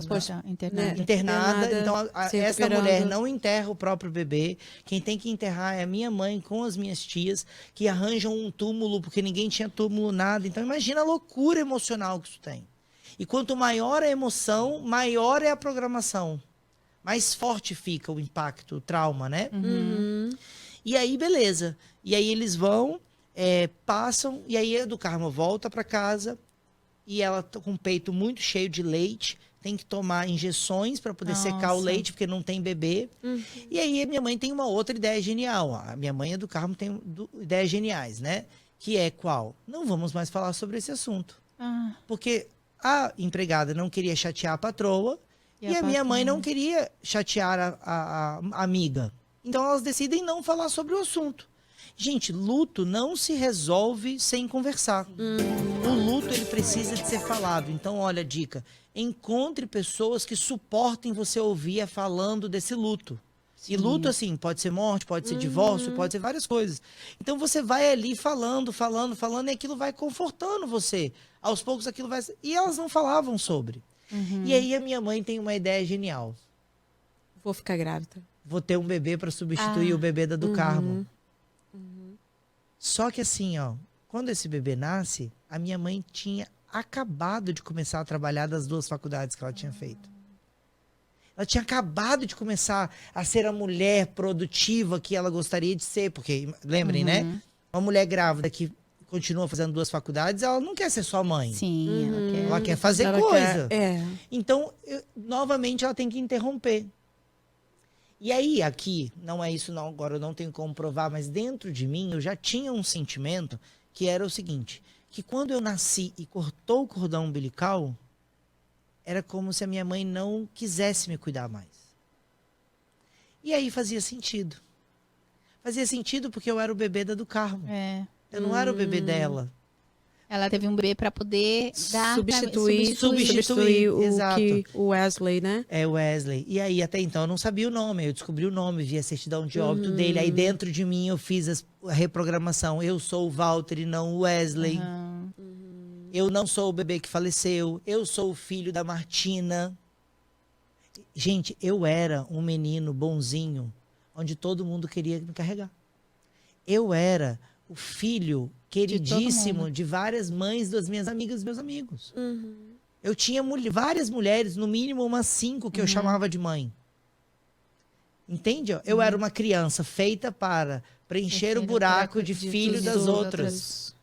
Poxa, internada. internada. Então, se essa recuperando. mulher não enterra o próprio bebê. Quem tem que enterrar é a minha mãe com as minhas tias, que arranjam um túmulo, porque ninguém tinha túmulo, nada. Então, imagina a loucura emocional que isso tem. E quanto maior a emoção, maior é a programação. Mais forte fica o impacto, o trauma, né? E aí, beleza. E aí eles vão, passam, e aí a do Carmo volta para casa. E ela tá com o peito muito cheio de leite, tem que tomar injeções para poder secar o Nossa. leite, porque não tem bebê. E aí a minha mãe tem uma outra ideia genial. A minha mãe e a do Carmo tem ideias geniais, né? Que é qual? Não vamos mais falar sobre esse assunto. Ah, Porque a empregada não queria chatear a patroa E e a a minha mãe patroa? não queria chatear a amiga. Então elas decidem não falar sobre o assunto. Gente, luto não se resolve sem conversar. O luto, ele precisa de ser falado. Então, olha a dica. Encontre pessoas que suportem você ouvir falando desse luto. E luto, assim, pode ser morte, pode ser divórcio, pode ser várias coisas. Então, você vai ali falando, e aquilo vai confortando você. Aos poucos, aquilo vai... E elas não falavam sobre. E aí, a minha mãe tem uma ideia genial. Vou ficar grávida. Vou ter um bebê para substituir o bebê da do Carmo. Só que assim, ó, quando esse bebê nasce, a minha mãe tinha acabado de começar a trabalhar das 2 faculdades que ela tinha feito. Ela tinha acabado de começar a ser a mulher produtiva que ela gostaria de ser, porque, lembrem, né? Uma mulher grávida que continua fazendo 2 faculdades, ela não quer ser só mãe. sim, ela quer. Ela quer fazer Ela coisa. quer- Então, novamente, ela tem que interromper. E aí, aqui, não é isso não, agora eu não tenho como provar, mas dentro de mim eu já tinha um sentimento que era o seguinte, que quando eu nasci e cortou o cordão umbilical, era como se a minha mãe não quisesse me cuidar mais. E aí fazia sentido. Fazia sentido porque eu era o bebê da do Carmo. É. Eu não era o bebê dela. Ela teve um bebê para poder dar substituir exato. o Wesley, né? É Wesley. E aí, até então, eu não sabia o nome. Eu descobri o nome, vi a certidão de óbito dele. Aí, dentro de mim, eu fiz a reprogramação. Eu sou o Walter e não o Wesley. Eu não sou o bebê que faleceu. Eu sou o filho da Martina. Gente, eu era um menino bonzinho, onde todo mundo queria me carregar. Eu era o filho queridíssimo de várias mães das minhas amigas e dos meus amigos. Eu tinha várias mulheres, no mínimo umas 5 que eu chamava de mãe. Entende? Eu era uma criança feita para preencher o buraco de filho das outras.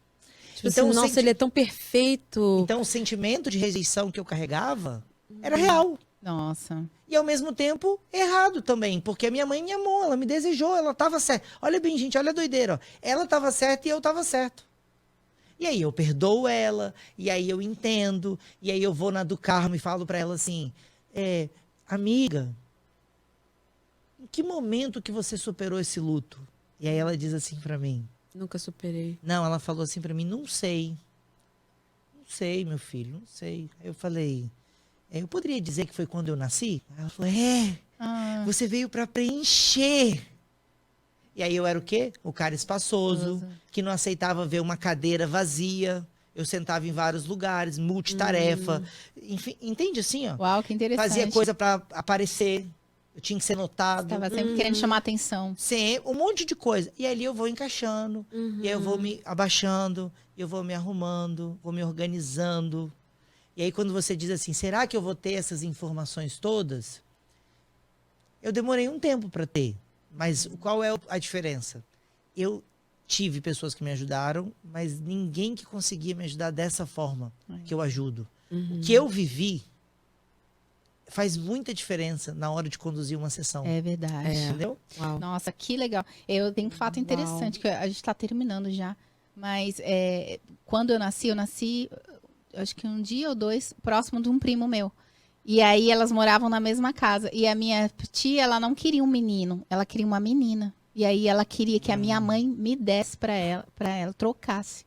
Tipo Então, assim, nossa, ele é tão perfeito. Então, o sentimento de rejeição que eu carregava era real. Nossa. E, ao mesmo tempo, errado também. Porque a minha mãe me amou, ela me desejou, ela estava certa. Olha bem, gente, olha a doideira. Ó. Ela estava certa e eu estava certo. E aí eu perdoo ela, e aí eu entendo, e aí eu vou na do Carmo e falo para ela assim, amiga, em que momento que você superou esse luto? E aí ela diz assim para mim. Nunca superei. Não, ela falou assim para mim, não sei. Não sei, meu filho, não sei. Aí eu falei, eu poderia dizer que foi quando eu nasci? Ela falou, você veio para preencher. E aí eu era o quê? O cara espaçoso, que não aceitava ver uma cadeira vazia. Eu sentava em vários lugares, multitarefa. Enfim, entende assim, ó? Uau, que interessante. Fazia coisa para aparecer. Eu tinha que ser notado. Estava sempre querendo chamar atenção. Sim, um monte de coisa. E ali eu vou encaixando. E aí eu vou me abaixando. E eu vou me arrumando. Vou me organizando. E aí quando você diz assim, será que eu vou ter essas informações todas? Eu demorei um tempo para ter. Mas qual é a diferença? Eu tive pessoas que me ajudaram, mas ninguém que conseguia me ajudar dessa forma que eu ajudo. O que eu vivi faz muita diferença na hora de conduzir uma sessão. É verdade. Entendeu? Uau. Nossa, que legal. Eu tenho um fato interessante, que a gente está terminando já. Mas quando eu nasci, acho que um dia ou 2, próximo de um primo meu. E aí elas moravam na mesma casa. E a minha tia, ela não queria um menino, ela queria uma menina. E aí ela queria que a minha mãe me desse para ela, trocasse.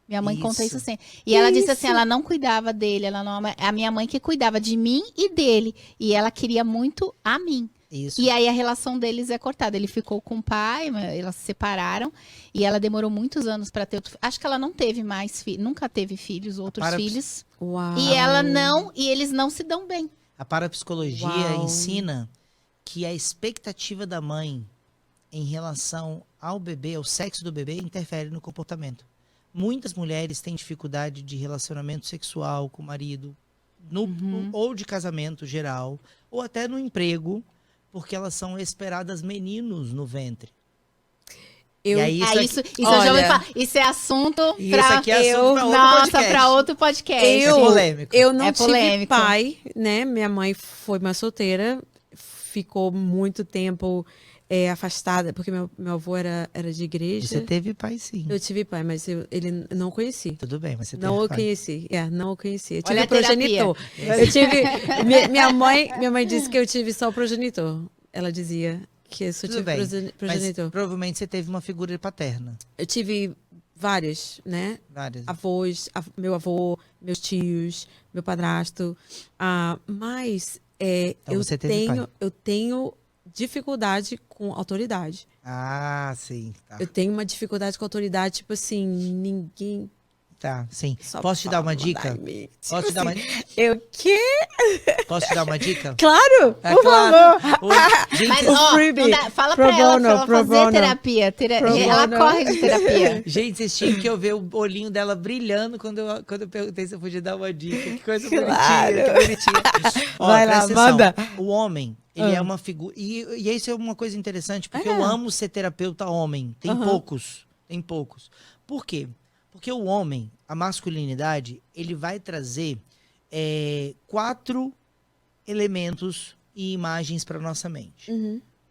Minha mãe conta isso sempre. E ela disse assim, ela não cuidava dele, a minha mãe que cuidava de mim e dele. E ela queria muito a mim. Isso. E aí a relação deles é cortada. Ele ficou com o pai, elas se separaram. E ela demorou muitos anos para ter outro filho. Acho que ela não teve mais filhos, nunca teve filhos, outros filhos. Uau. E ela não, e eles não se dão bem. A parapsicologia ensina que a expectativa da mãe em relação ao bebê, ao sexo do bebê, interfere no comportamento. Muitas mulheres têm dificuldade de relacionamento sexual com o marido, ou de casamento geral, ou até no emprego, porque elas são esperadas meninos no ventre. E aí, isso eu já ouvi falar. Isso é assunto para isso aqui é assunto para outro podcast. É polêmico. Eu não tive pai, né? Minha mãe foi uma solteira, ficou muito tempo afastada, porque meu avô era de igreja. Você teve pai, sim. Eu tive pai, mas ele não conheci. Tudo bem, mas você não teve o pai. Conheci. Não o conheci. Eu Olha tive progenitor. Eu tive. Minha mãe disse que eu tive só progenitor. Ela dizia que eu só tive progenitor. Mas provavelmente você teve uma figura paterna. Eu tive várias, né? Várias. Avós, meu avô, meus tios, meu padrasto. Mas Então você teve pai. eu tenho dificuldade com autoridade. Ah, sim. Tá. Eu tenho uma dificuldade com autoridade, tipo assim, ninguém... Tá, sim. Posso te dar uma dica? Posso te dar uma dica? Eu quê? Posso te dar uma dica? Claro! Por favor! Gente, mas, fala pra ela fazer terapia. Ela corre de terapia. Gente, vocês tinham que eu ver o olhinho dela brilhando quando eu perguntei se eu podia dar uma dica. Que coisa bonitinha, que bonitinha. Vai lá, manda. O homem, ele é uma figura... E isso é uma coisa interessante, porque eu amo ser terapeuta homem. Tem poucos. Por quê? Porque o homem, a masculinidade, ele vai trazer 4 elementos e imagens para nossa mente.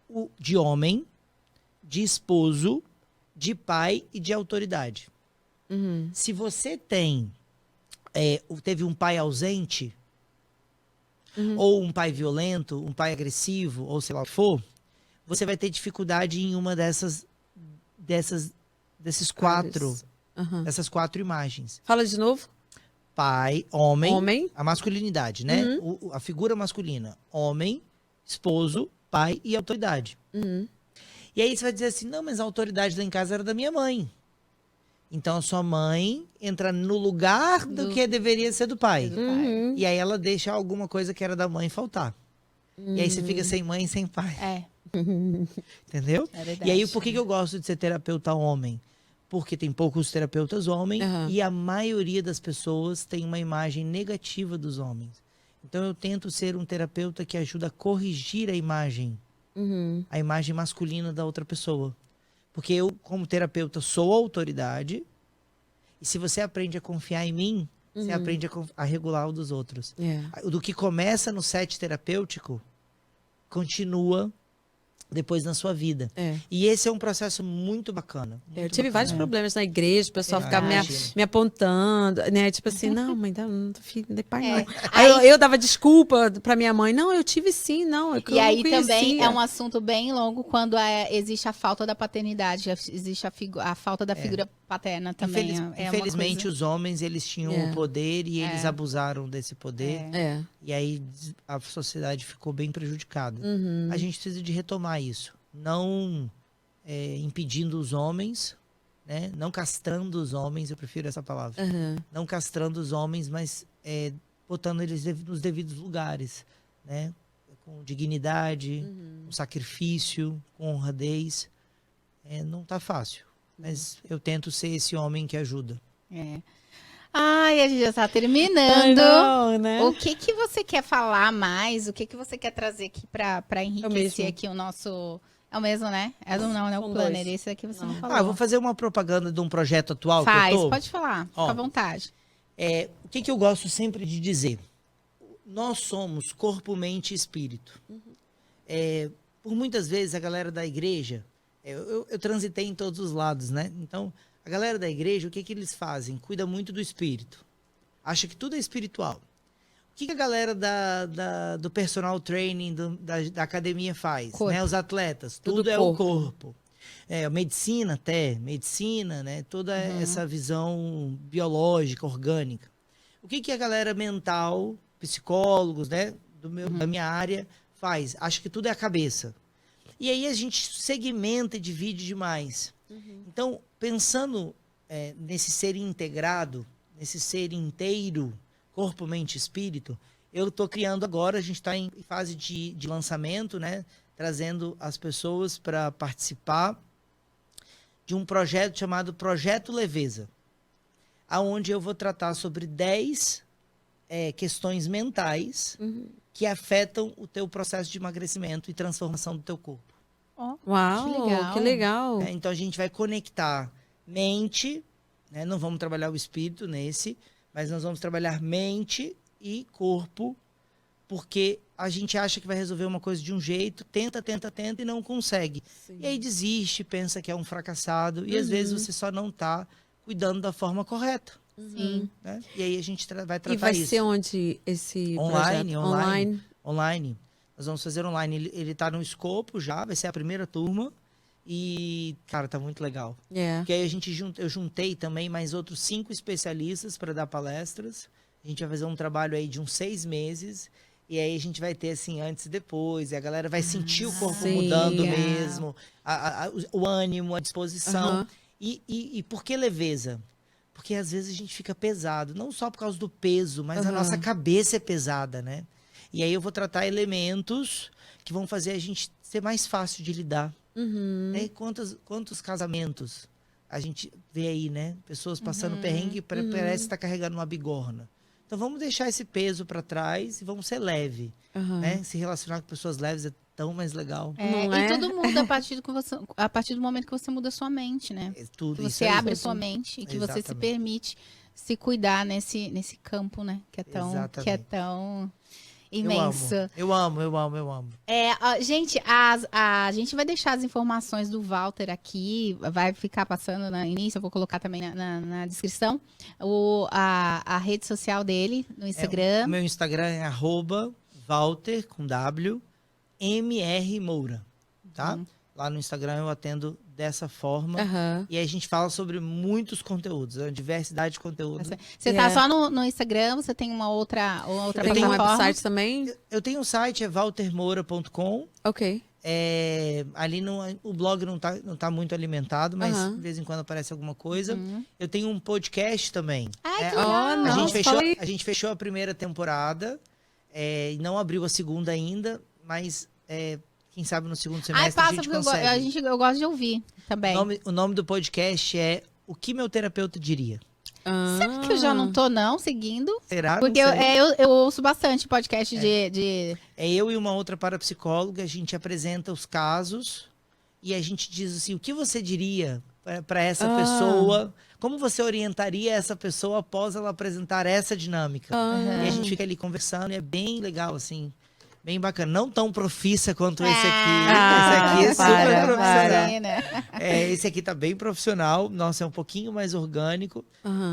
O de homem, de esposo, de pai e de autoridade. Se você teve um pai ausente, ou um pai violento, um pai agressivo, ou sei lá o que for, você vai ter dificuldade em uma desses 4... Essas 4 imagens. Fala de novo. Pai, homem. A masculinidade, né? A figura masculina. Homem, esposo, pai e autoridade. E aí você vai dizer assim, não, mas a autoridade lá em casa era da minha mãe. Então a sua mãe entra no lugar do que deveria ser do pai. Uhum. E aí ela deixa alguma coisa que era da mãe faltar. E aí você fica sem mãe e sem pai. É, Entendeu? é verdade. E aí, por que eu gosto de ser terapeuta homem? Porque tem poucos terapeutas homens Aham. e a maioria das pessoas tem uma imagem negativa dos homens. Então eu tento ser um terapeuta que ajuda a corrigir Uhum. a imagem masculina da outra pessoa. Porque eu, como terapeuta, sou autoridade. E se você aprende a confiar em mim, você aprende a regular o dos outros. É. Do que começa no set terapêutico, continua depois na sua vida. É. E esse é um processo muito bacana. Eu muito tive vários bacana. problemas na igreja, o pessoal ficava Imagino. me apontando, né? Tipo assim, não, mãe, não tô filho de pai, não. É. Aí eu dava desculpa pra minha mãe, não, eu tive sim, não. É que E eu não aí também conhecia. é um assunto bem longo quando existe a falta da paternidade, existe a falta da figura paterna também. Infelizmente, é uma coisa... os homens, eles tinham É. o poder e eles abusaram desse poder. É. E aí a sociedade ficou bem prejudicada. Uhum. A gente precisa de retomar isso. Não impedindo os homens, né? Não castrando os homens, eu prefiro essa palavra. Uhum. Não castrando os homens, mas botando eles nos devidos lugares, né? Com dignidade, com sacrifício, com honradez. Não tá fácil, mas eu tento ser esse homem que ajuda. É. Ai, a gente já tá Ai, terminando. não, né? O que que você quer falar mais? O que que você quer trazer aqui pra enriquecer mesmo. aqui o nosso... É o mesmo, né? É do não, é o São planner. dois. Esse aqui você não Não. falou. Eu vou fazer uma propaganda de um projeto atual que Faz, eu tô. pode falar. Fica Ó. à vontade. O que eu gosto sempre de dizer? Nós somos corpo, mente e espírito. Por muitas vezes a galera da igreja, eu transitei em todos os lados, né? Então, a galera da igreja, o que eles fazem? Cuida muito do espírito. Acha que tudo é espiritual. O que a galera do personal training, da academia faz? Corpo. Né? Os atletas, Tudo tudo é corpo. o corpo. Medicina, né? Toda essa visão biológica, orgânica. O que a galera mental, psicólogos, né? Da minha área, faz? Acha que tudo é a cabeça. E aí a gente segmenta e divide demais. Então, pensando nesse ser integrado, nesse ser inteiro, corpo, mente e espírito, eu estou criando agora, a gente está em fase de lançamento, né? Trazendo as pessoas para participar de um projeto chamado Projeto Leveza, aonde eu vou tratar sobre 10 questões mentais que afetam o teu processo de emagrecimento e transformação do teu corpo. Ó, Uau, que legal. Então a gente vai conectar mente, né? Não vamos trabalhar o espírito nesse, mas nós vamos trabalhar mente e corpo, porque a gente acha que vai resolver uma coisa de um jeito, tenta e não consegue. Sim. E aí desiste, pensa que é um fracassado, e às vezes você só não está cuidando da forma correta. sim. Né? E aí a gente vai tratar E vai isso. ser onde esse Online, projeto? online. Online. Nós vamos fazer online. Ele tá no escopo já, vai ser a primeira turma. E, cara, tá muito legal. É. Porque aí eu juntei também mais outros 5 especialistas para dar palestras. A gente vai fazer um trabalho aí de uns 6 meses. E aí a gente vai ter, assim, antes e depois. E a galera vai sentir o corpo sim. mudando Legal. mesmo. O ânimo, a disposição. Aham. E por que leveza? Porque às vezes a gente fica pesado. Não só por causa do peso, mas a Aham. nossa cabeça é pesada, né? E aí eu vou tratar elementos que vão fazer a gente ser mais fácil de lidar. Uhum. Né? Quantos casamentos a gente vê aí, né? Pessoas passando perrengue, parece estar carregando uma bigorna. Então vamos deixar esse peso para trás e vamos ser leve, Aham. né? Se relacionar com pessoas leves é tão mais legal. Não E é? tudo muda a partir do momento que você muda a sua mente, né? É tudo Que isso você aí. abre a sua mente e que você se Exatamente. permite se cuidar nesse campo, né? Que é Exatamente. tão imenso. Eu amo. Gente, a gente vai deixar as informações do Walter aqui, vai ficar passando no início, eu vou colocar também na descrição, a rede social dele, no O Instagram. meu Instagram é @Walter com W MR Moura, tá? Lá no Instagram eu atendo dessa forma. Aham. E aí a gente fala sobre muitos conteúdos, a diversidade de conteúdo. Você tá só no Instagram, você tem uma outra Tem um plataforma? website também? Eu tenho um site, é waltermoura.com. Ok. ali o blog não tá muito alimentado, mas Aham. de vez em quando aparece alguma coisa. Eu tenho um podcast também. Ai, que Ó, legal. não. A gente fechou a primeira temporada e não abriu a segunda ainda, mas quem sabe no segundo Ai, semestre a passa, gente porque consegue. eu gosto de ouvir também. O nome do podcast é O que Meu Terapeuta Diria. Sabe que eu já não tô, não, seguindo? Será? Porque Não sei. eu ouço bastante podcast de... É eu e uma outra parapsicóloga, a gente apresenta os casos e a gente diz assim, o que você diria para essa pessoa? Como você orientaria essa pessoa após ela apresentar essa dinâmica? E a gente fica ali conversando e é bem legal, assim, bem bacana. Não tão profissa quanto esse aqui. Esse aqui é super profissional. Esse aqui tá bem profissional. Nossa, é um pouquinho mais orgânico,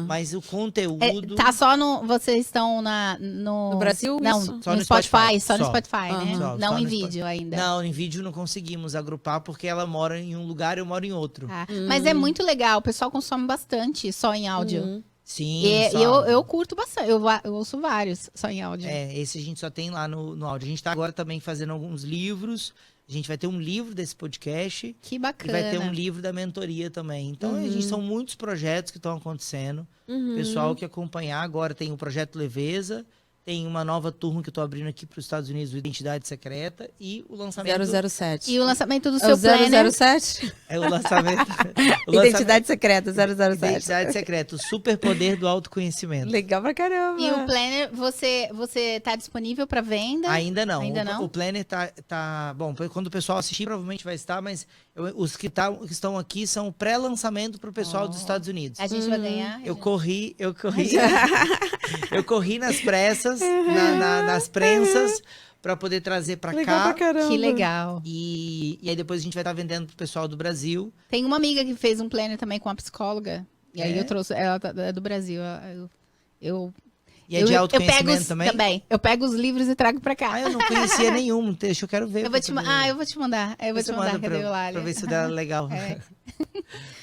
mas o conteúdo... Tá só no... Vocês estão no Brasil? Não, Isso? Só no Spotify. Só no Só. Spotify, né? Só Não no em Spotify. vídeo ainda. Não, em vídeo não conseguimos agrupar porque ela mora em um lugar e eu moro em outro. Tá. Mas é muito legal. O pessoal consome bastante só em áudio. Sim, E só. eu curto bastante. Eu ouço vários só em áudio. Esse a gente só tem lá no áudio. A gente tá agora também fazendo alguns livros. A gente vai ter um livro desse podcast Que e bacana. vai ter um livro da mentoria também. Então, a gente são muitos projetos que estão acontecendo. Pessoal que acompanhar agora tem o Projeto Leveza, tem uma nova turma que eu tô abrindo aqui para os Estados Unidos, o Identidade Secreta, e o lançamento... 007. E o lançamento do É seu o planner. 007? É o lançamento... Identidade secreta, 007. Identidade Secreta, o superpoder do autoconhecimento. Legal pra caramba. E o planner, você tá disponível para venda? Ainda não. Ainda não? O Planner tá... Bom, quando o pessoal assistir, provavelmente vai estar, mas os que estão aqui são o pré-lançamento para o pessoal dos Estados Unidos. A gente vai ganhar? Eu corri nas pressas, nas prensas, para poder trazer para Legal pra cá. caramba. Que legal. E aí depois a gente vai estar vendendo pro pessoal do Brasil. Tem uma amiga que fez um planner também com a psicóloga. E aí É? eu trouxe, ela é do Brasil. E é de autoconhecimento pego também? Eu pego os livros e trago pra cá. Ah, eu não conhecia nenhum. Deixa, eu quero ver. eu vou te mandar. Eu vou te mandar. Você manda Cadê o pra ver se dá legal. É. Muito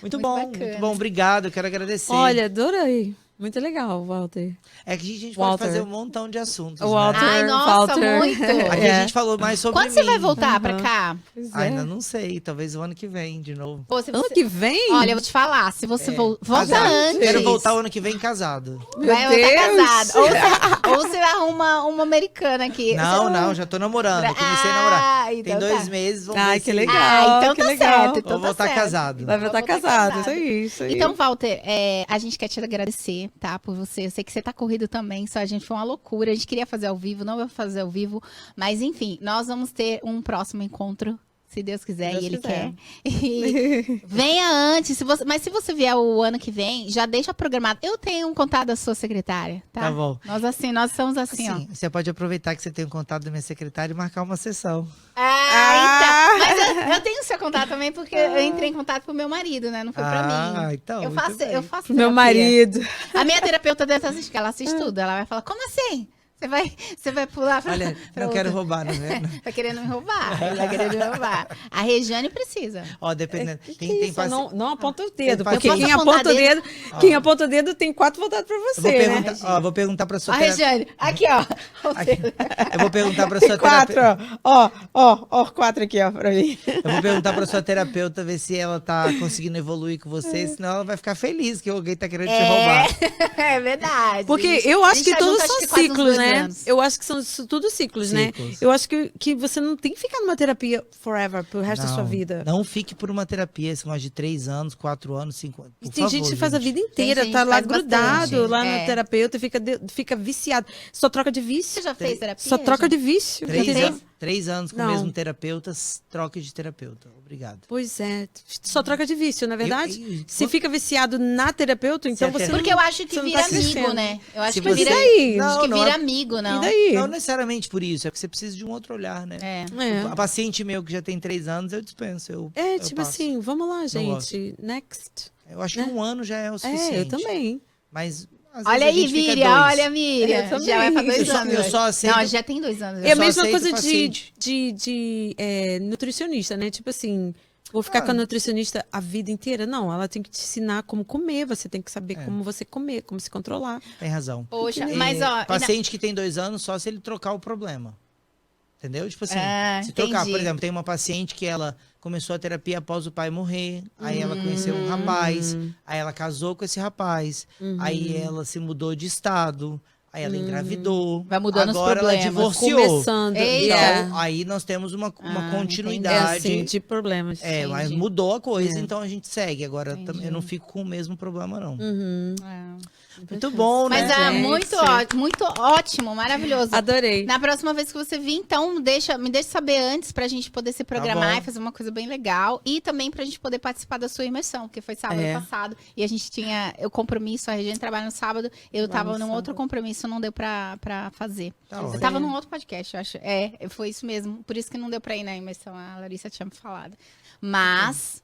Muito bom, bacana. muito bom. Obrigado, eu quero agradecer. Olha, adorei. Muito legal, Walter. É que a gente Walter. pode fazer um montão de assuntos, O Walter. né? Ai, nossa, Walter. muito. Aqui a gente falou mais sobre Quando você mim. vai voltar pra cá? Pois Ainda não sei, talvez o ano que vem de novo. Pô, se Ano você... que vem? Olha, eu vou te falar. Se você volta Casado. antes... Quero voltar o ano que vem casado. Meu Vai voltar Deus. casado. Ou você arruma uma americana aqui. Não, já tô namorando. Eu comecei a namorar. Então Tem 2 tá. meses, vamos Ai, ver que se- legal. Ah, então que tá legal. certo. Então Vou voltar certo. casado. Vai voltar casado. Isso aí, isso aí. Então, Walter, a gente quer te agradecer, tá? Por você. Eu sei que você tá corrido também, só a gente foi uma loucura. A gente queria fazer ao vivo, não vai fazer ao vivo. Mas, enfim, nós vamos ter um próximo encontro, se Deus quiser, Deus e Ele quiser. quer. E venha antes, mas se você vier o ano que vem, já deixa programado. Eu tenho um contato da sua secretária, tá? Tá bom. Nós somos assim, ó. Sim, você pode aproveitar que você tem o contato da minha secretária e marcar uma sessão. Então. Mas eu tenho o seu contato também, porque eu entrei em contato com o meu marido, né? Não foi pra mim. Então, Eu muito faço, bem. eu faço Meu terapia. marido. A minha terapeuta deve assistir, ela assiste tudo. Ela vai falar, como assim? Você vai pular pra... Olha, pra não quero outra. roubar, não é? Tá querendo me roubar. Ele tá querendo me roubar. A Regiane precisa. Ó, dependendo. Que Tem isso? paci- Não aponta o dedo, Tem porque paci- quem Eu posso aponta o apontar dedo, quem aponta o dedo tem 4 voltados pra Eu vou você, né? perguntar, vou perguntar pra sua A terapeuta. Regiane, aqui, ó. Eu vou perguntar pra sua Tem 4, terapeuta. ó, 4 aqui, ó, pra mim. Eu vou perguntar pra sua terapeuta ver se ela tá conseguindo evoluir com você, senão ela vai ficar feliz que alguém tá querendo te roubar. É verdade. Porque eu A acho gente que tá todos junto, acho são que quase uns ciclos, 2 né? anos. Eu acho que são tudo ciclos, né? Ciclos. Eu acho que você não tem que ficar numa terapia forever, pro resto da sua vida. Não fique por uma terapia, esse negócio de 3 anos, 4 anos, 5 anos. E Por tem favor, gente que faz a vida inteira, gente tá que lá faz grudado bastante. lá É. no terapeuta e fica viciado. Só troca de vício. Você já fez terapia? Só troca já? de vício. Três entendeu? an- 3 anos com Não. o mesmo terapeuta, troque de terapeuta. Obrigado. Pois é. Só troca de vício, não é verdade? Se quando- fica viciado na terapeuta, então Se a você terapeuta- não... Porque eu acho que Você não vira tá crescendo. amigo, né? Eu acho Se que você- vira... E daí? Não, Acho que não vira é- amigo, não. E daí? Não necessariamente por isso, é porque você precisa de um outro olhar, né? É. É. A paciente meu que já tem 3 anos, eu dispenso. Eu Tipo passo. assim, vamos lá, gosto. gente. Next. Eu acho que 1 ano já é o suficiente. Eu também. Mas às Olha vezes a aí, gente fica Miriam, 2. olha, Miriam. Eu também. Já vai pra 2 Eu só- anos. eu hoje. só aceito- Não, já tem 2 anos. É a só mesma aceito coisa paciente. de nutricionista, né? Tipo assim, vou ficar com a nutricionista a vida inteira. Não, ela tem que te ensinar como comer, você tem que saber como você comer, como se controlar. Tem razão. Poxa, É, mas ó... paciente que tem 2 anos, só se ele trocar o problema. Entendeu? Tipo assim, Ah, se trocar. entendi. Por exemplo, tem uma paciente que ela começou a terapia após o pai morrer. Aí ela conheceu um rapaz. Aí ela casou com esse rapaz. Aí ela se mudou de estado. Aí ela engravidou. Vai mudando os Agora ela problemas. divorciou. Começando. Eita. Então, aí nós temos uma Ah, É continuidade. assim, de problemas. Mas Entendi. mudou a coisa, É. então a gente segue. Agora Entendi. eu não fico com o mesmo problema, não. É. Muito bom, Mas né? Gente. muito ótimo, maravilhoso. Adorei. Na próxima vez que você vir, então, me deixa saber antes pra gente poder se programar bom. e fazer uma coisa bem legal. E também pra gente poder participar da sua imersão, porque foi sábado passado. E a gente tinha o compromisso, a Regiane trabalha no sábado. Eu tava num outro compromisso, não deu pra fazer. Tá Eu ótimo. tava num outro podcast, eu acho. Foi isso mesmo. Por isso que não deu pra ir na imersão. A Larissa tinha me falado. Mas...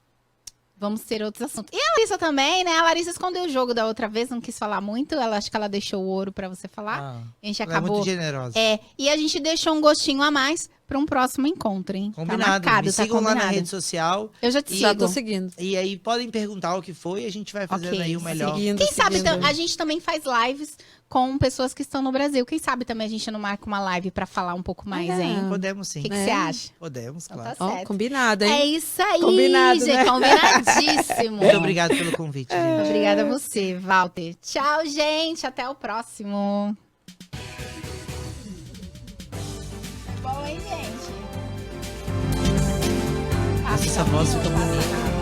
vamos ter outros assuntos. E a Larissa também, né? A Larissa escondeu o jogo da outra vez, não quis falar muito. Acho que ela deixou o ouro pra você falar. Ah, A gente ela é acabou. muito generosa. E a gente deixou um gostinho a mais pra um próximo encontro, hein? Combinado. Tá marcado, Me tá sigam lá combinado. na rede social. Eu já te Já sigo. tô seguindo. E aí podem perguntar o que foi e a gente vai fazendo Ok, aí o melhor. Seguindo, Quem sabe, seguindo. então, a gente também faz lives com pessoas que estão no Brasil. Quem sabe também a gente não marca uma live pra falar um pouco mais, É. hein? Podemos sim. O que você acha? Podemos, Então claro. tá Ó, certo. combinado, hein? É isso aí, Combinado, gente. né? Combinadíssimo. Muito obrigado pelo convite, gente. Obrigada a você, Walter. Tchau, gente. Até o próximo. Bom, hein, gente? Essa voz fica bonita.